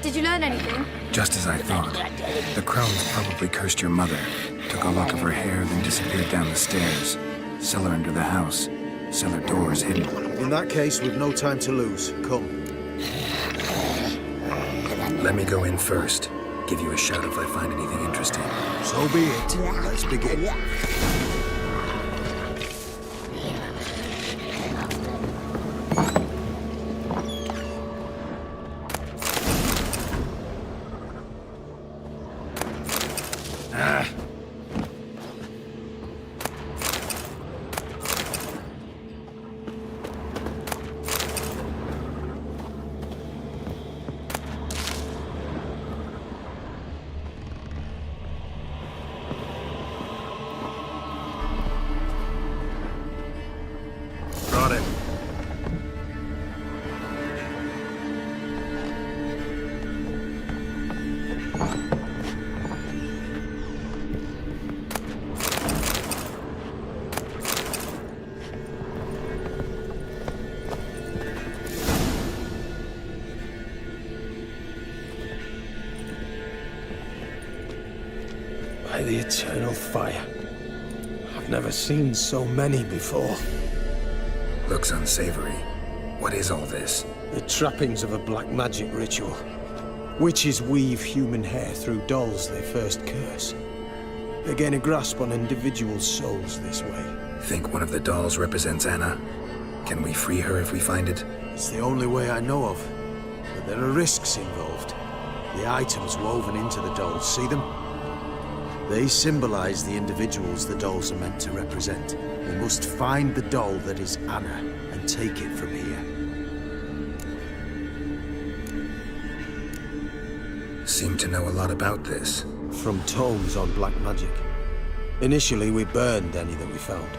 Did you learn anything? Just as I thought. The crones probably cursed your mother, took a lock of her hair, then disappeared down the stairs. Cellar under the house. Cellar doors hidden. In that case, we've no time to lose. Come. Let me go in first. Give you a shout if I find anything interesting. So be it. Let's begin. Brought it. By the eternal fire. I've never seen so many before. Looks unsavory. What is all this? The trappings of a black magic ritual. Witches weave human hair through dolls they first curse. They gain a grasp on individual souls this way. Think one of the dolls represents Anna? Can we free her if we find it? It's the only way I know of. But there are risks involved. The items woven into the dolls, see them? They symbolize the individuals the dolls are meant to represent. We must find the doll that is Anna and take it from here. Seem to know a lot about this. From tomes on black magic. Initially, we burned any that we found.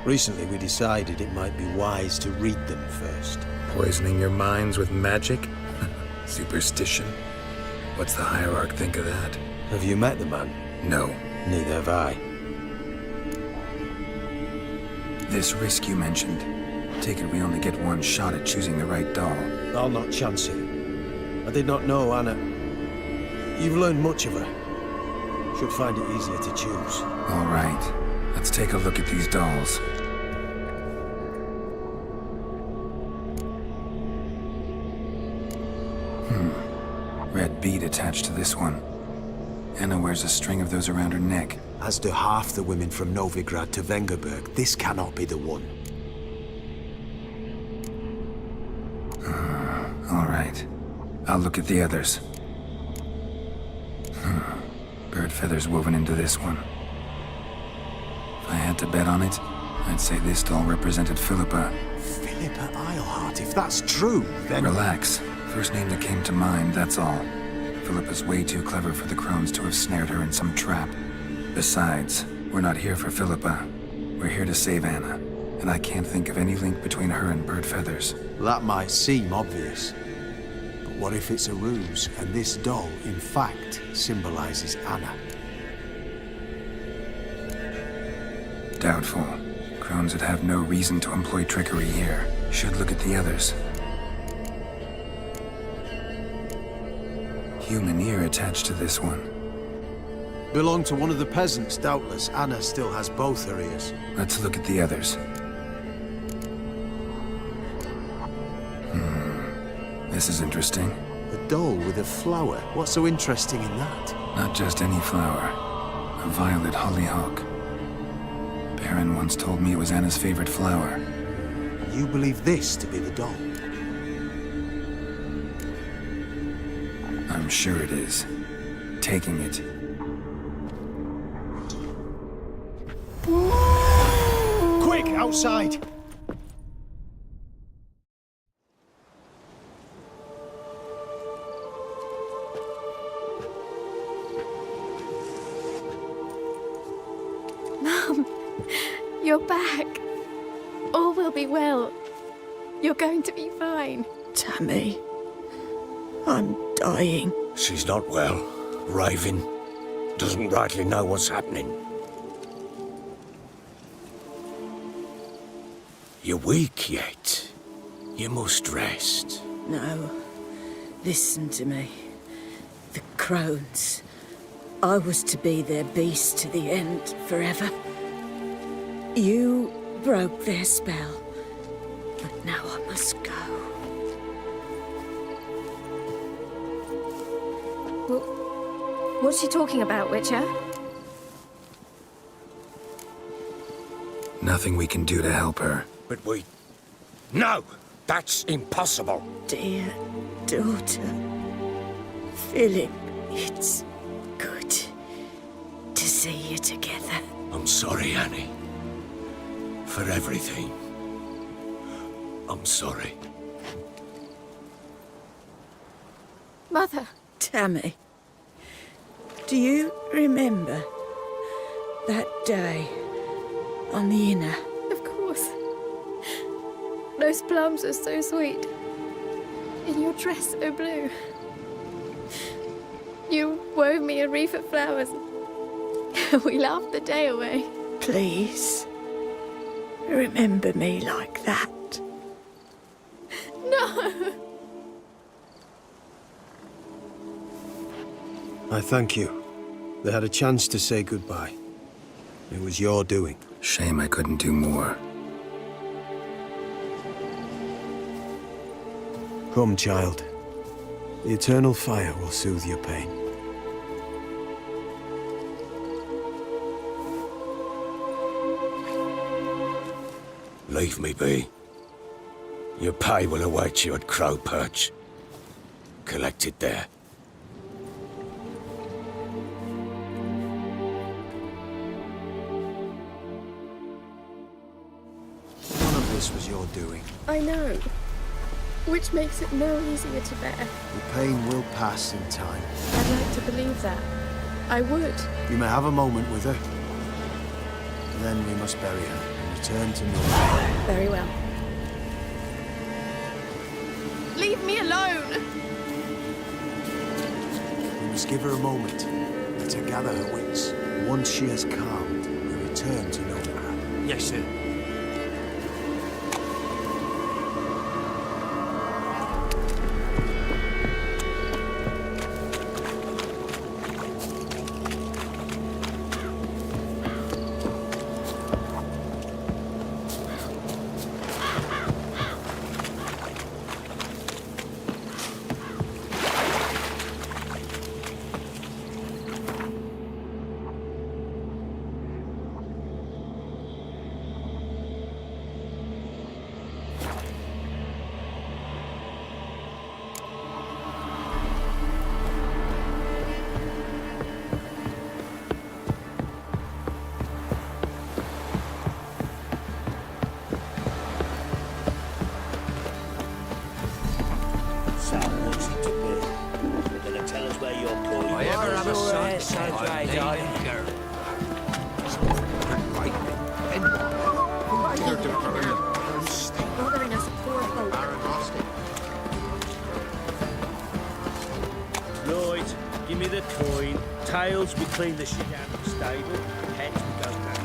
Recently, we decided it might be wise to read them first. Poisoning your minds with magic? Superstition? What's the hierarch think of that? Have you met the man? No. Neither have I. This risk you mentioned. Take it we only get one shot at choosing the right doll. I'll not chance it. I did not know Anna. You've learned much of her. Should find it easier to choose. All right. Let's take a look at these dolls. Red bead attached to this one. Anna wears a string of those around her neck. As do half the women from Novigrad to Vengerberg. This cannot be the one. All right. I'll look at the others. Bird feathers woven into this one. If I had to bet on it, I'd say this doll represented Philippa. Philippa Eilhart, if that's true, then... Relax. First name that came to mind, that's all. Philippa's way too clever for the crones to have snared her in some trap. Besides, we're not here for Philippa. We're here to save Anna. And I can't think of any link between her and Bird Feathers. That might seem obvious. But what if it's a ruse, and this doll, in fact, symbolizes Anna? Doubtful. Crones would have no reason to employ trickery here. Should look at the others. Human ear attached to this one. Belonged to one of the peasants, doubtless. Anna still has both her ears. Let's look at the others. This is interesting. A doll with a flower. What's so interesting in that? Not just any flower. A violet hollyhock. Baron once told me it was Anna's favorite flower. You believe this to be the doll? I'm sure it is. Taking it. Quick, outside! Mum, you're back. All will be well. You're going to be fine. Tammy, I'm dying. She's not well. Raving. Doesn't rightly know what's happening. You're weak yet. You must rest. No. Listen to me. The crones. I was to be their beast to the end, forever. You broke their spell. But now I must go. What's she talking about, Witcher? Nothing we can do to help her. But we... No! That's impossible! Dear daughter, Philip, it's good to see you together. I'm sorry, Annie. For everything. I'm sorry. Mother. Tammy, do you remember that day on the Inner? Of course. Those plums are so sweet. And your dress so blue. You wove me a wreath of flowers. We laughed the day away. Please, remember me like that. No! I thank you. They had a chance to say goodbye. It was your doing. Shame I couldn't do more. Come, child. The eternal fire will soothe your pain. Leave me be. Your pay will await you at Crow Perch. Collect it there. None of this was your doing. I know. Which makes it no easier to bear. The pain will pass in time. I'd like to believe that. I would. You may have a moment with her. Then we must bury her and return to normal. Very well. Leave me alone! We must give her a moment. Let her gather her wits. Once she has calmed, we return to Novigrad. Yes, sir. Right, give me the coin. Tails, we clean the shit out of the stable. Heads, we go back.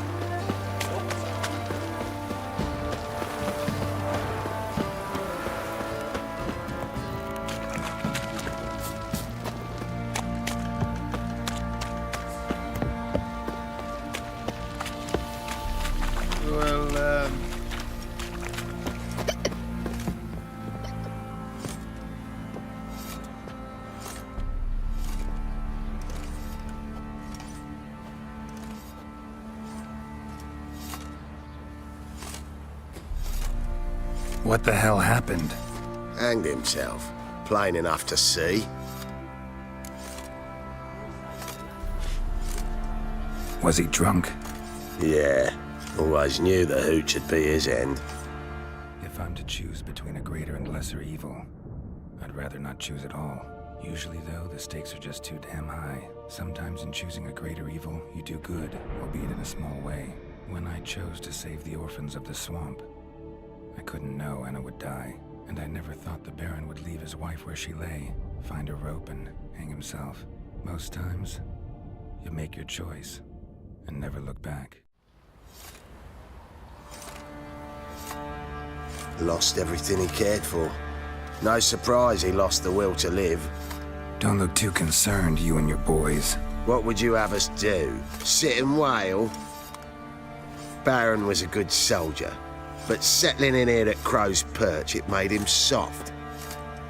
What the hell happened? Hanged himself. Plain enough to see. Was he drunk? Yeah. Always knew the hooch would be his end. If I'm to choose between a greater and lesser evil, I'd rather not choose at all. Usually, though, the stakes are just too damn high. Sometimes in choosing a greater evil, you do good, albeit in a small way. When I chose to save the orphans of the swamp, I couldn't know Anna would die, and I never thought the Baron would leave his wife where she lay, find a rope and hang himself. Most times, you make your choice and never look back. Lost everything he cared for. No surprise he lost the will to live. Don't look too concerned, you and your boys. What would you have us do? Sit and wail? Baron was a good soldier, but settling in here at Crow's Perch, it made him soft.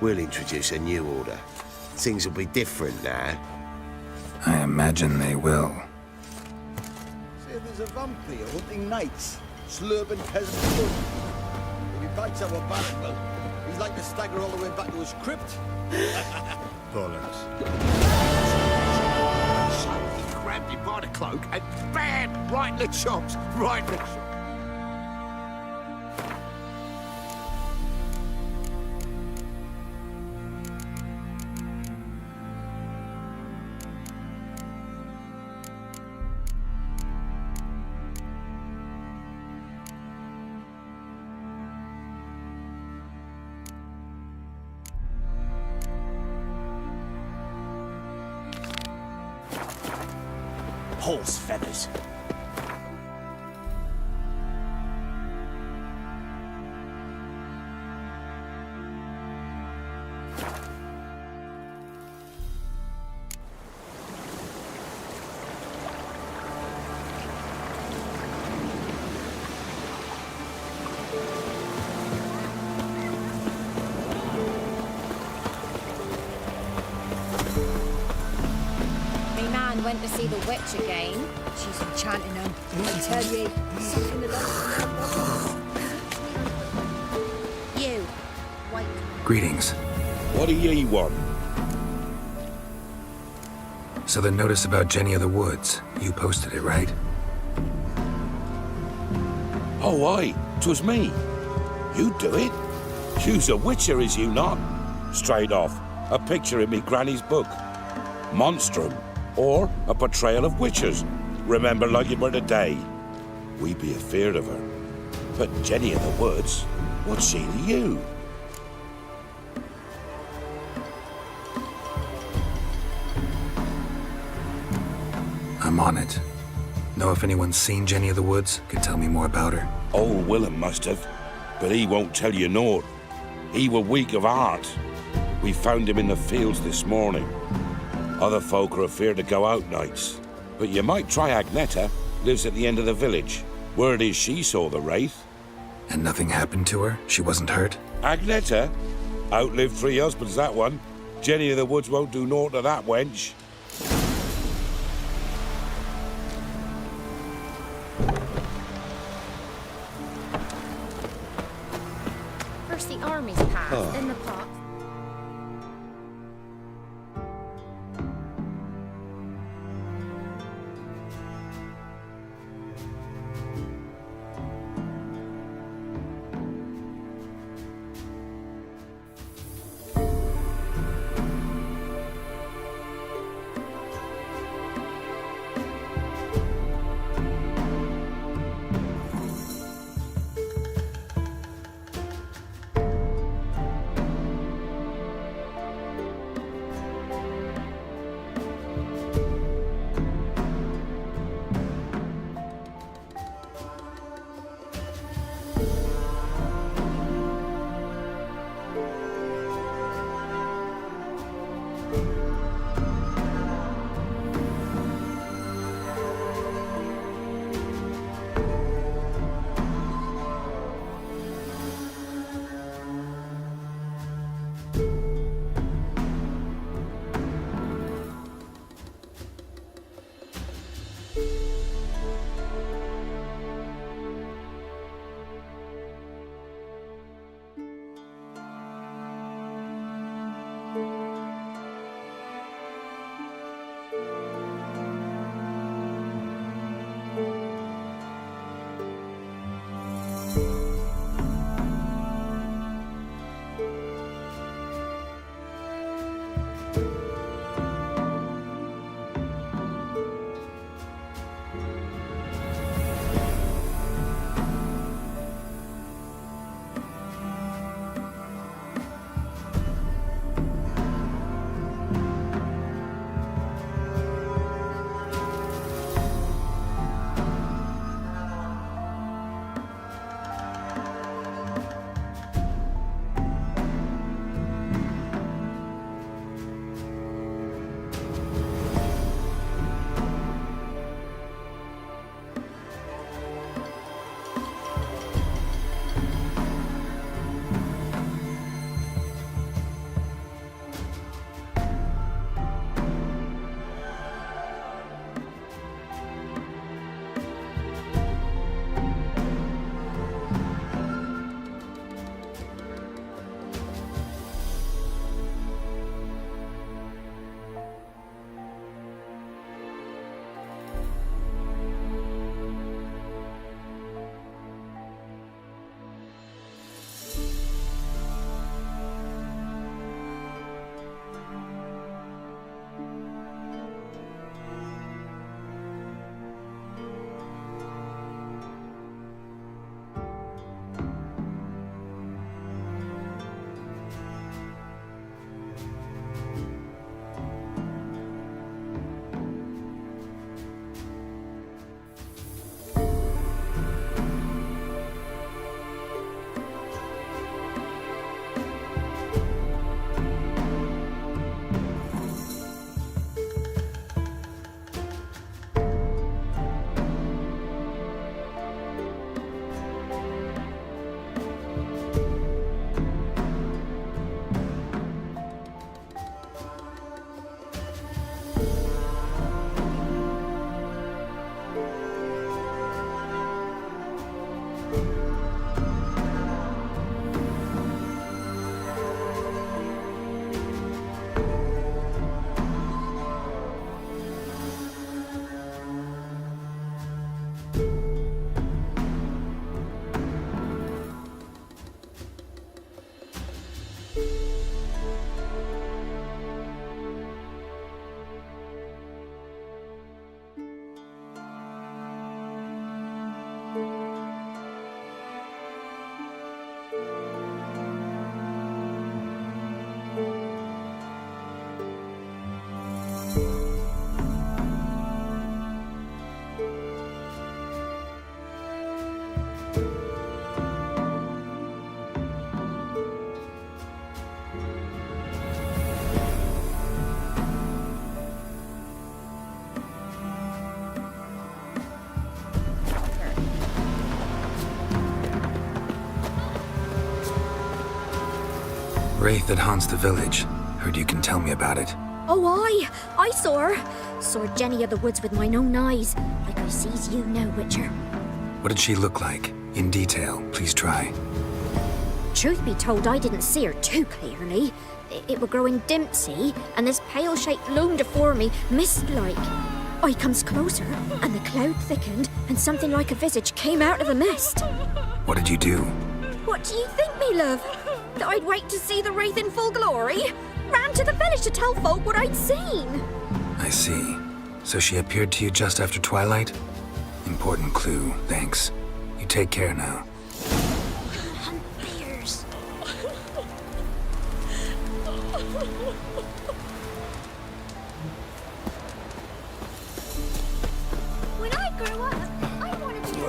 We'll introduce a new order. Things will be different now. I imagine they will. Say there's a vampire hunting knights, slurping peasant blood. If he bites our baron, well, he's like to stagger all the way back to his crypt. Bollocks. So he grabbed him by the cloak and bam! Right in the chops! Right in the chops! Horse feathers. Went to see the witch again. She's enchanting him. I tell ye, sucking the life from their You. Wait. Greetings. What do ye want? So the notice about Jenny of the Woods, you posted it, right? Oh, aye, 'twas me. You do it? You's a witcher, is you not? Straight off, a picture in me granny's book. Monstrum, or a portrayal of witches. Remember like it were today. We be afeard of her. But Jenny of the Woods, what's she to you? I'm on it. Know if anyone's seen Jenny of the Woods? Could tell me more about her. Old Willem must have, but he won't tell you naught. He were weak of heart. We found him in the fields this morning. Other folk are afeard to go out nights. But you might try Agneta, lives at the end of the village. Word is she saw the wraith. And nothing happened to her? She wasn't hurt? Agneta? Outlived 3 husbands, that one. Jenny of the Woods won't do naught to that wench. First the army's passed, then the pot. Wraith that haunts the village. Heard you can tell me about it. Oh, I saw her. Saw Jenny of the woods with mine own eyes, like I sees you now, Witcher. What did she look like? In detail, please try. Truth be told, I didn't see her too clearly. It were growing dim, see, and this pale shape loomed afore me, mist-like. I comes closer, and the cloud thickened, and something like a visage came out of the mist. What did you do? What do you think, me love? That I'd wait to see the wraith in full glory? Ran to the village to tell folk what I'd seen. I see. So she appeared to you just after twilight? Important clue, thanks. You take care now. Beers. When I grow up, I wanted to be a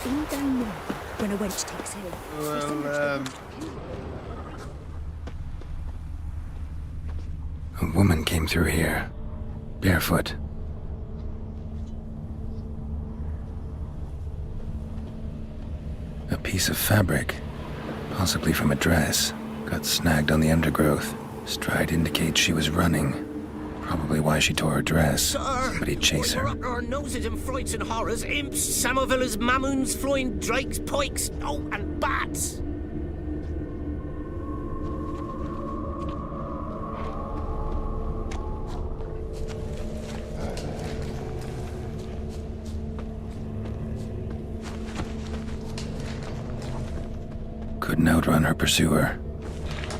Been down there when a wench takes ill. A woman came through here. Barefoot. A piece of fabric, possibly from a dress, got snagged on the undergrowth. Stride indicates she was running. Probably why she tore her dress. Somebody chase her. We're up our noses in frights and horrors. Imps, Samovillas, Mamoons, flying drakes, pikes, oh, and bats. Couldn't outrun her pursuer.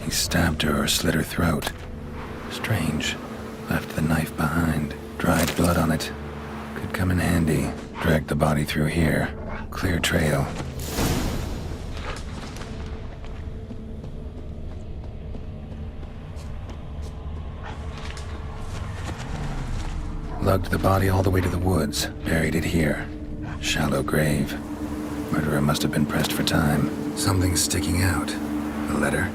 He stabbed her or slit her throat. Strange. Left the knife behind. Dried blood on it. Could come in handy. Dragged the body through here. Clear trail. Lugged the body all the way to the woods. Buried it here. Shallow grave. Murderer must have been pressed for time. Something's sticking out. A letter?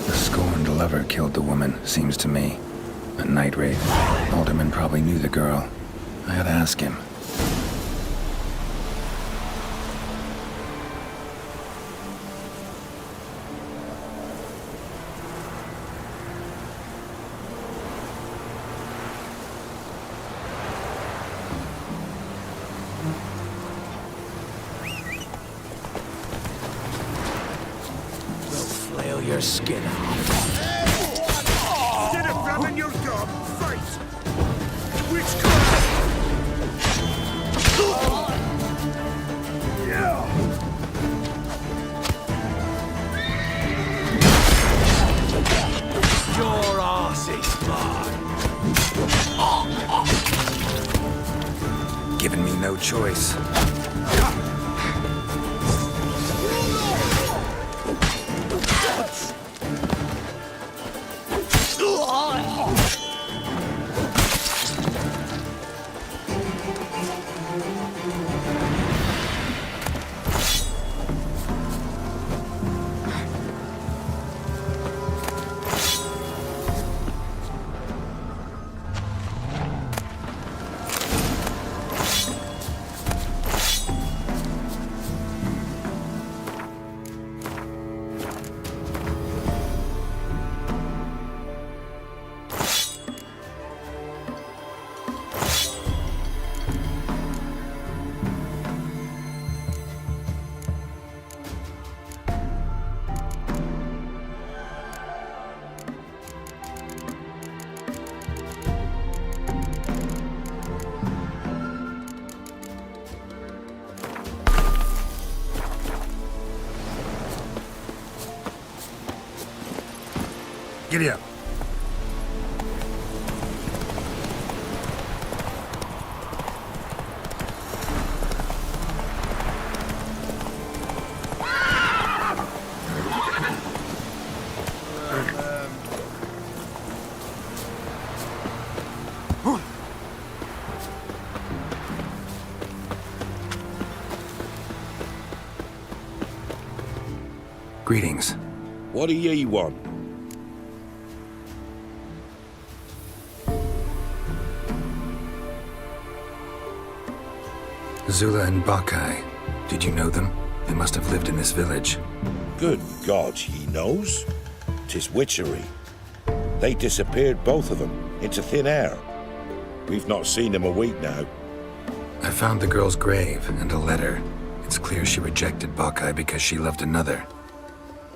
The scorned lover killed the woman, seems to me. A night wraith. Alderman probably knew the girl. I ought to ask him. Flail your skin off. Instead of grabbing your gun, fight! Witchcraft! Your arse is mine. Giving me no choice. Giddy up. Greetings. What do ye want? Zula and Bakai. Did you know them? They must have lived in this village. Good God, he knows. 'Tis witchery. They disappeared, both of them, into thin air. We've not seen them a week now. I found the girl's grave and a letter. It's clear she rejected Bakai because she loved another.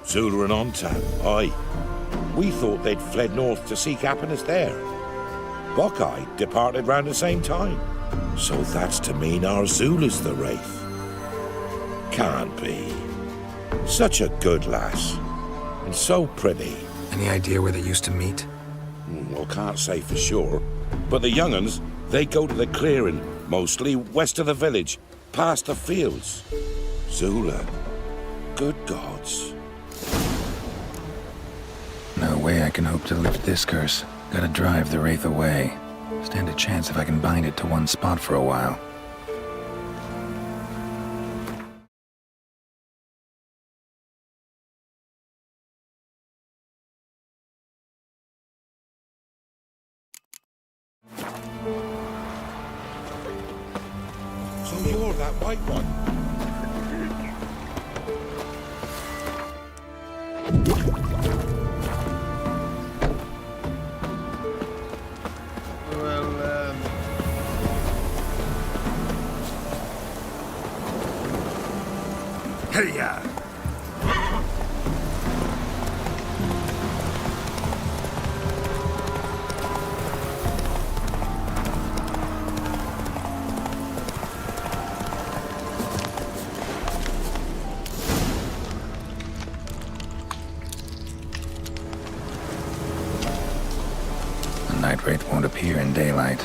Zula and Ontan, aye. We thought they'd fled north to seek happiness there. Bakai departed round the same time. So that's to mean our Zula's the wraith. Can't be. Such a good lass. And so pretty. Any idea where they used to meet? Well, can't say for sure. But the young'uns, they go to the clearing, mostly west of the village, past the fields. Zula. Good gods. No way I can hope to lift this curse. Gotta drive the wraith away. Stand a chance if I can bind it to one spot for a while. So you're that white one? Hey-ya! The night wraith won't appear in daylight.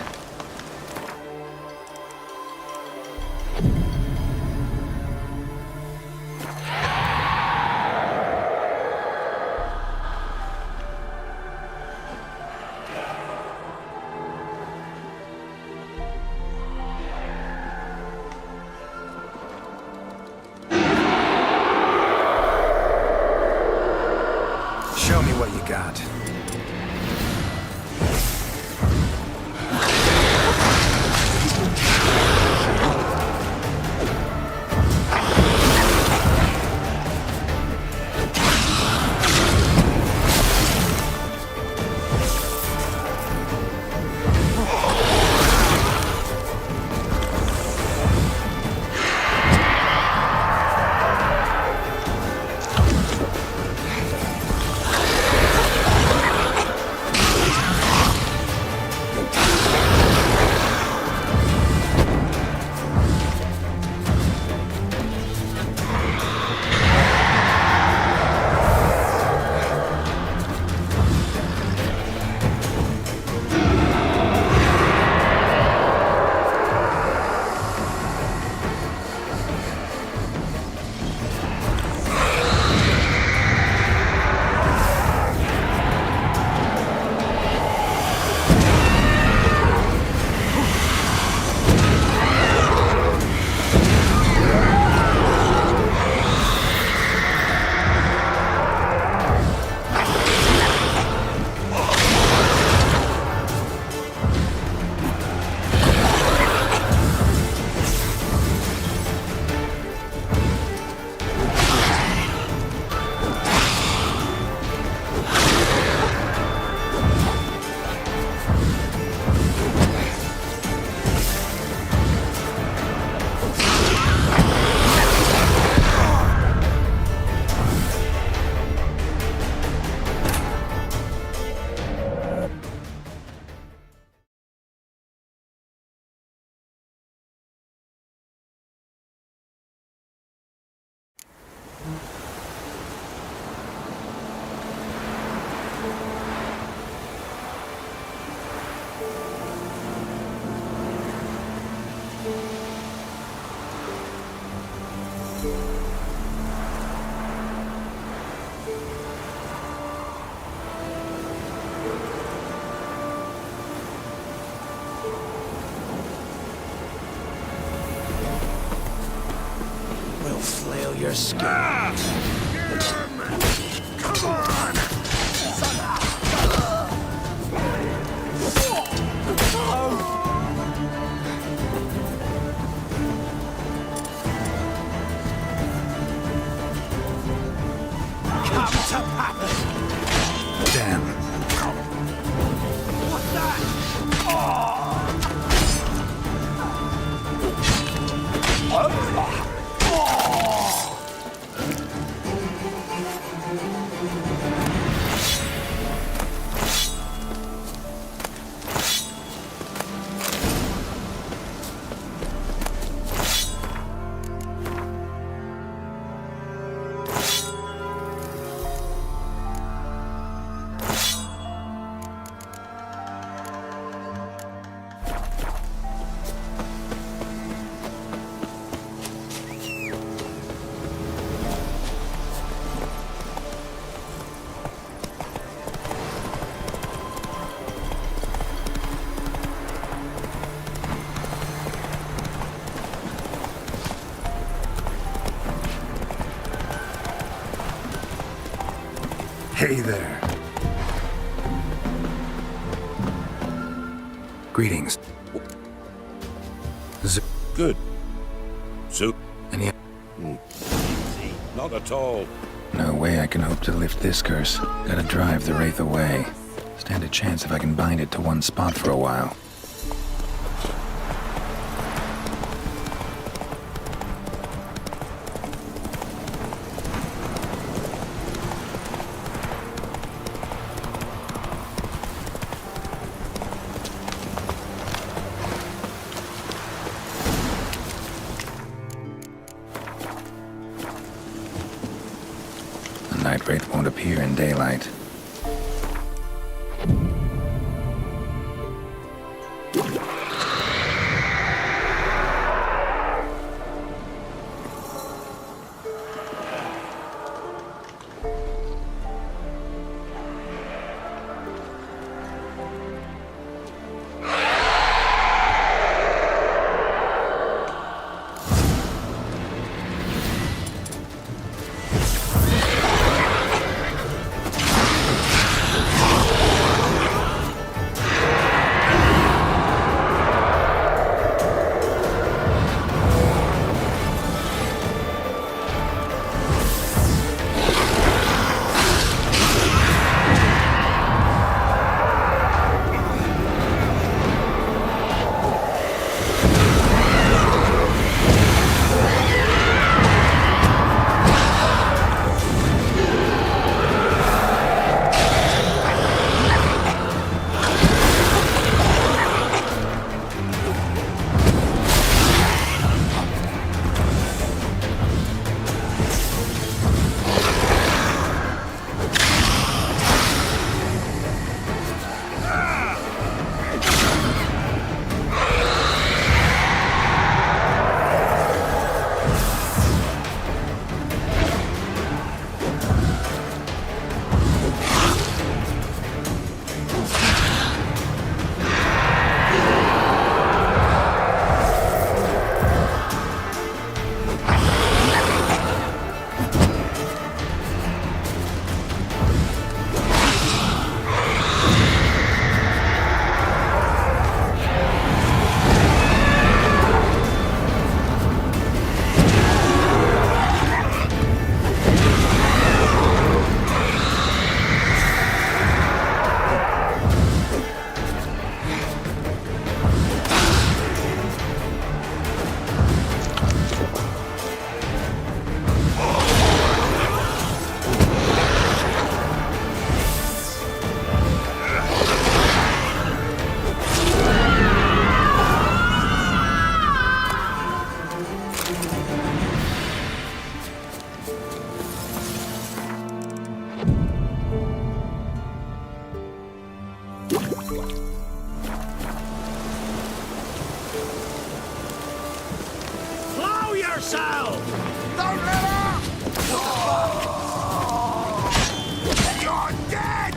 your skin. Come on! Come to Papa! Damn. What's that? Hey there. Greetings. Good. Soup? Any... Easy. Not at all. No way I can hope to lift this curse. Gotta drive the wraith away. Stand a chance if I can bind it to one spot for a while. The night wraith won't appear in daylight. Blow yourself! Don't let her! You're dead!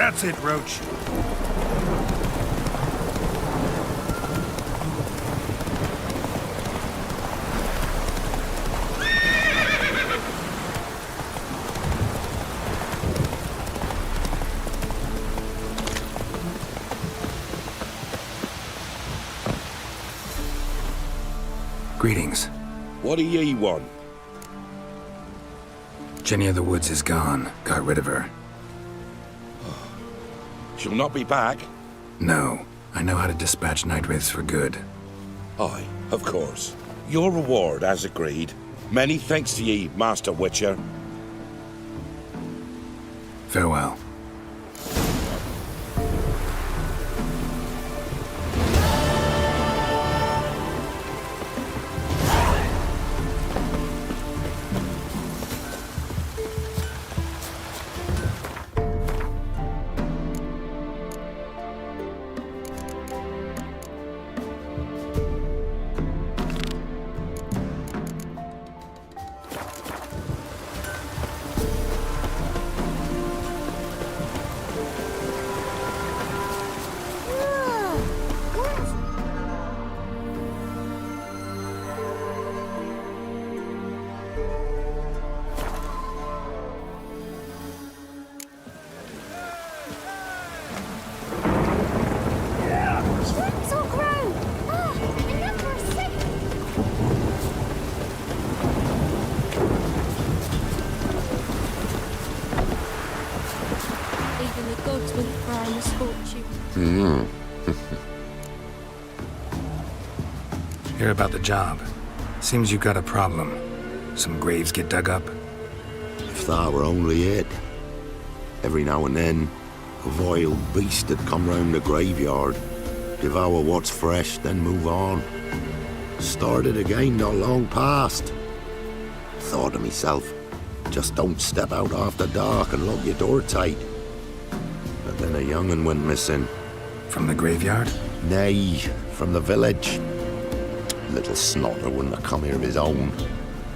That's it, Roach. Greetings. What do ye want? Jenny of the Woods is gone. Got rid of her. She'll not be back? No. I know how to dispatch night wraiths for good. Aye, of course. Your reward, as agreed. Many thanks to ye, Master Witcher. Farewell. Hear about the job. Seems you got a problem. Some graves get dug up. If that were only it. Every now and then, a vile beast would come round the graveyard, devour what's fresh, then move on. Started again not long past. Thought to myself, just don't step out after dark and lock your door tight. But then a young'un went missing. From the graveyard? Nay, from the village. Little snotter wouldn't have come here of his own.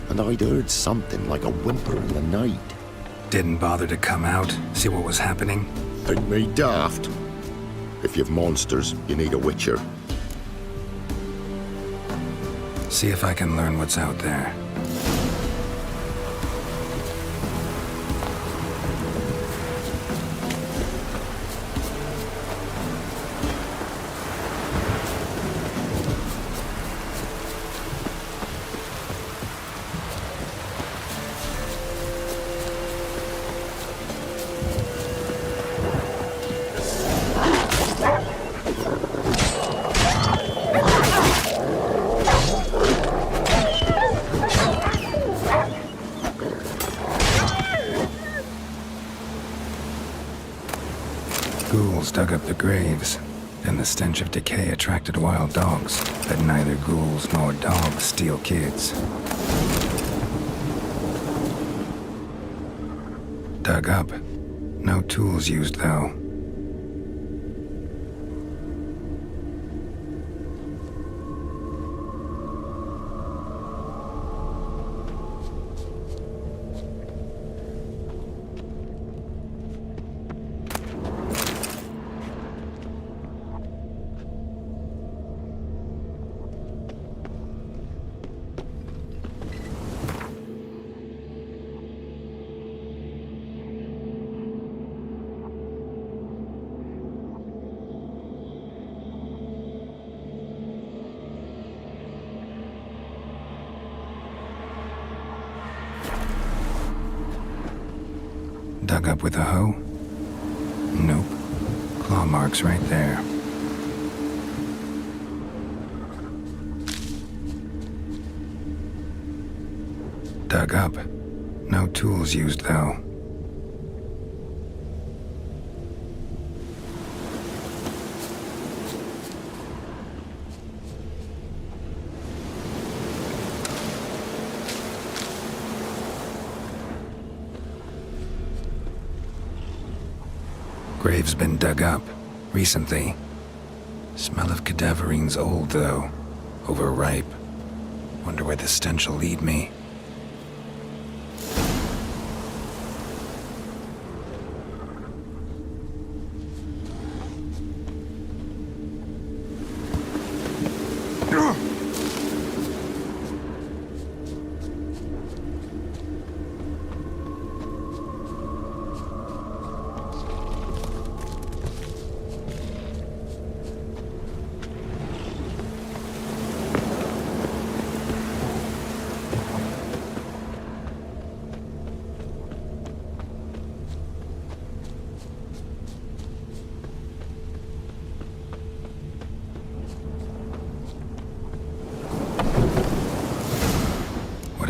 And I'd heard something like a whimper in the night. Didn't bother to come out, see what was happening? Think me daft. If you've monsters, you need a witcher. See if I can learn what's out there. Ghouls dug up the graves, and the stench of decay attracted wild dogs, but neither ghouls nor dogs steal kids. Dug up. No tools used, though. Dug up with a hoe? Nope. Claw marks right there. Dug up. No tools used, though. Grave's been dug up. Recently. Smell of cadaverine's old, though. Overripe. Wonder where the stench will lead me.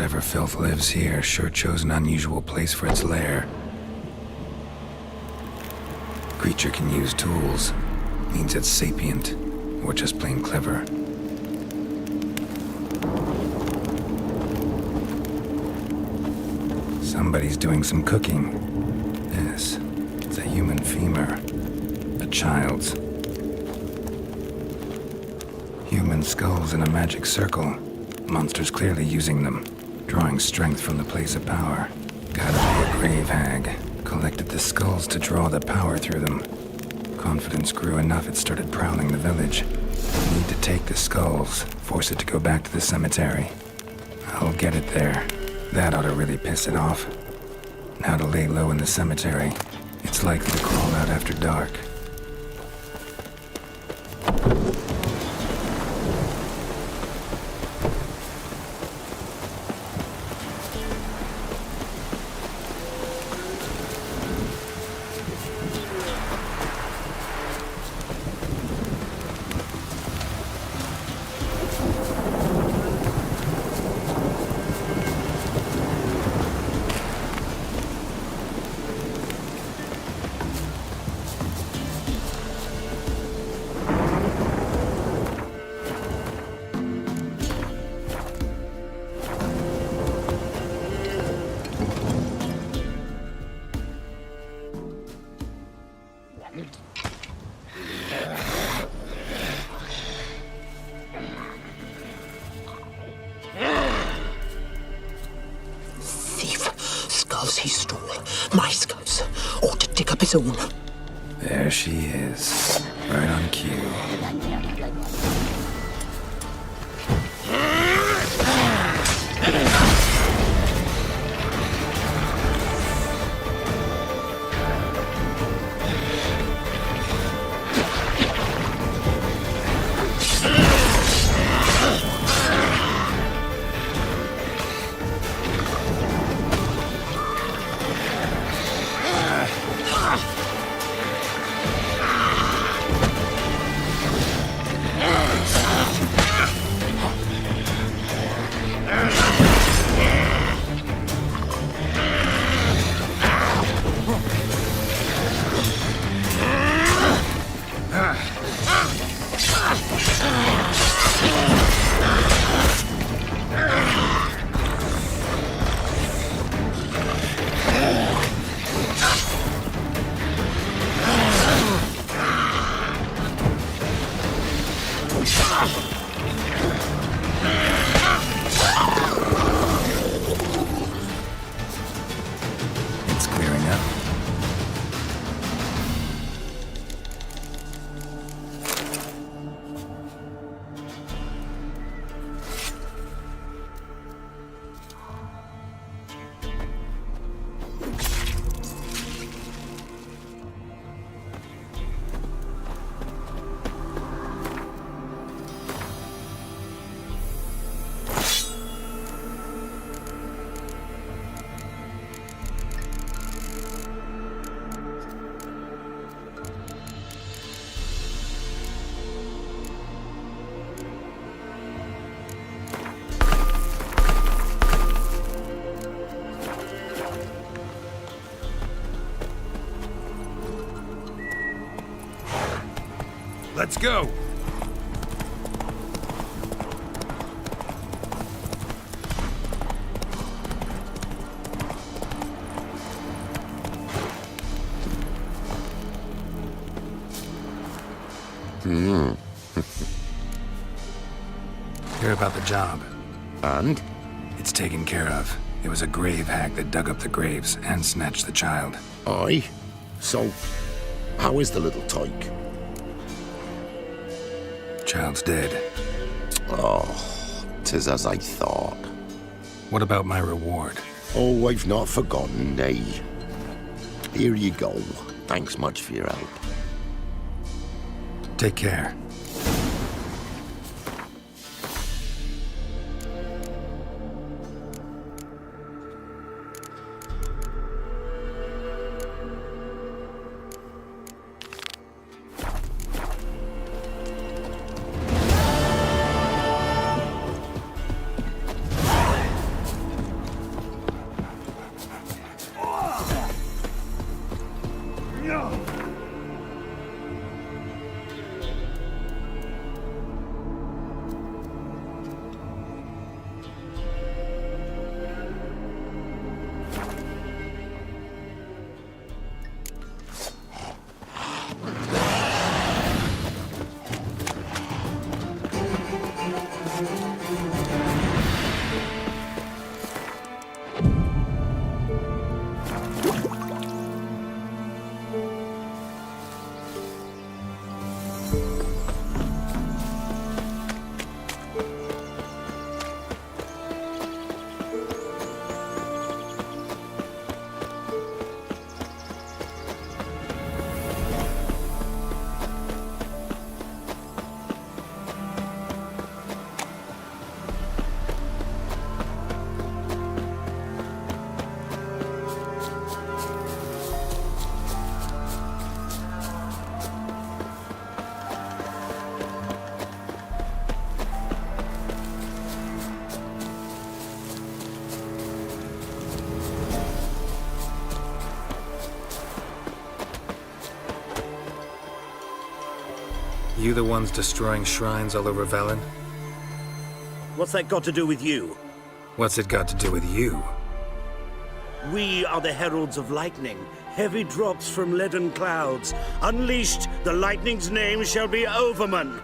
Whatever filth lives here sure chose an unusual place for its lair. Creature can use tools. Means it's sapient, or just plain clever. Somebody's doing some cooking. Yes, it's a human femur. A child's. Human skulls in a magic circle. Monsters clearly using them, drawing strength from the place of power. Gotta be a grave hag. Collected the skulls to draw the power through them. Confidence grew enough it started prowling the village. Need to take the skulls, force it to go back to the cemetery. I'll get it there. That ought to really piss it off. Now to lay low in the cemetery. It's likely to crawl out after dark. He stole my skulls, or to dig up his own. There she is, right on cue. It's clearing up. Let's go! Hear about the job. And? It's taken care of. It was a grave hag that dug up the graves and snatched the child. Aye? So, how is the little tyke? Child's dead. Oh, 'tis as I thought. What about my reward? Oh, I've not forgotten, nay. Here you go. Thanks much for your help. Take care. You the ones destroying shrines all over Velen? What's that got to do with you? What's it got to do with you? We are the heralds of lightning. Heavy drops from leaden clouds. Unleashed, the lightning's name shall be Overman.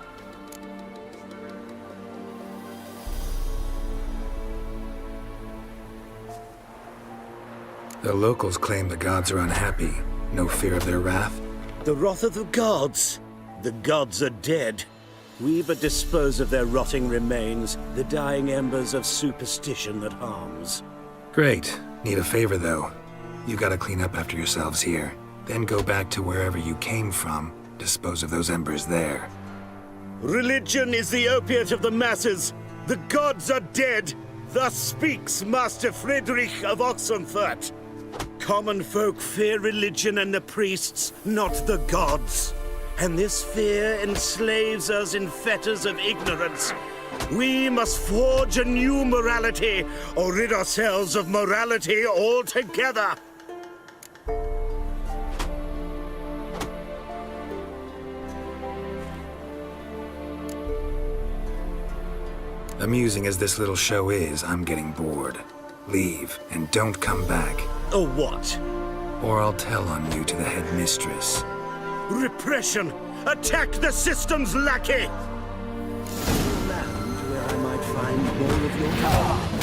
The locals claim the gods are unhappy. No fear of their wrath? The wrath of the gods? The gods are dead. We but dispose of their rotting remains, the dying embers of superstition that harms. Great. Need a favor, though. You gotta clean up after yourselves here. Then go back to wherever you came from. Dispose of those embers there. Religion is the opiate of the masses. The gods are dead. Thus speaks Master Friedrich of Oxenfurt. Common folk fear religion and the priests, not the gods. And this fear enslaves us in fetters of ignorance. We must forge a new morality, or rid ourselves of morality altogether. Amusing as this little show is, I'm getting bored. Leave, and don't come back. Oh, what? Or I'll tell on you to the headmistress. Repression! Attack the system's lackey! Land where I might find more of your kind.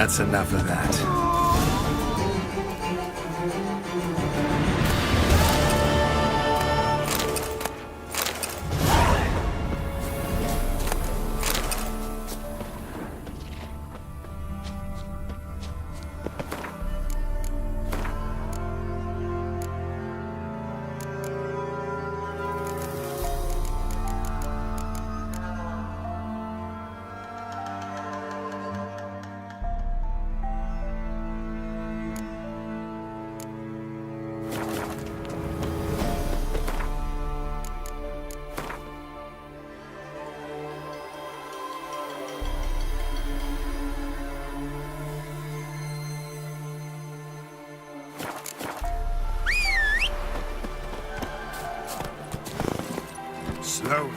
That's enough of that. Slowly.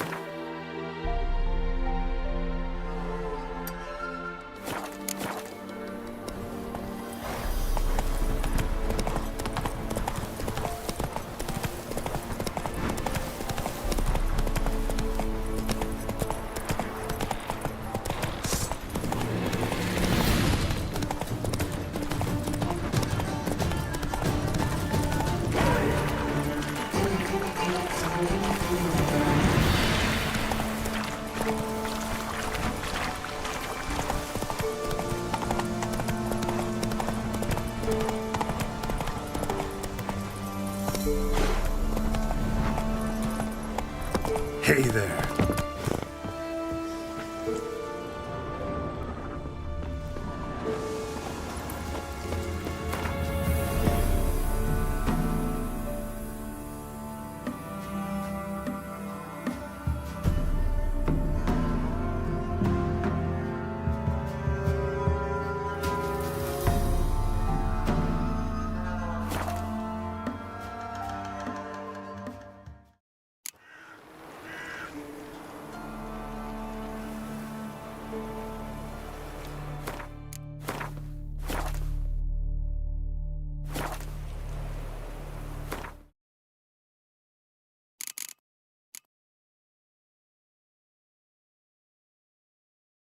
Hey there.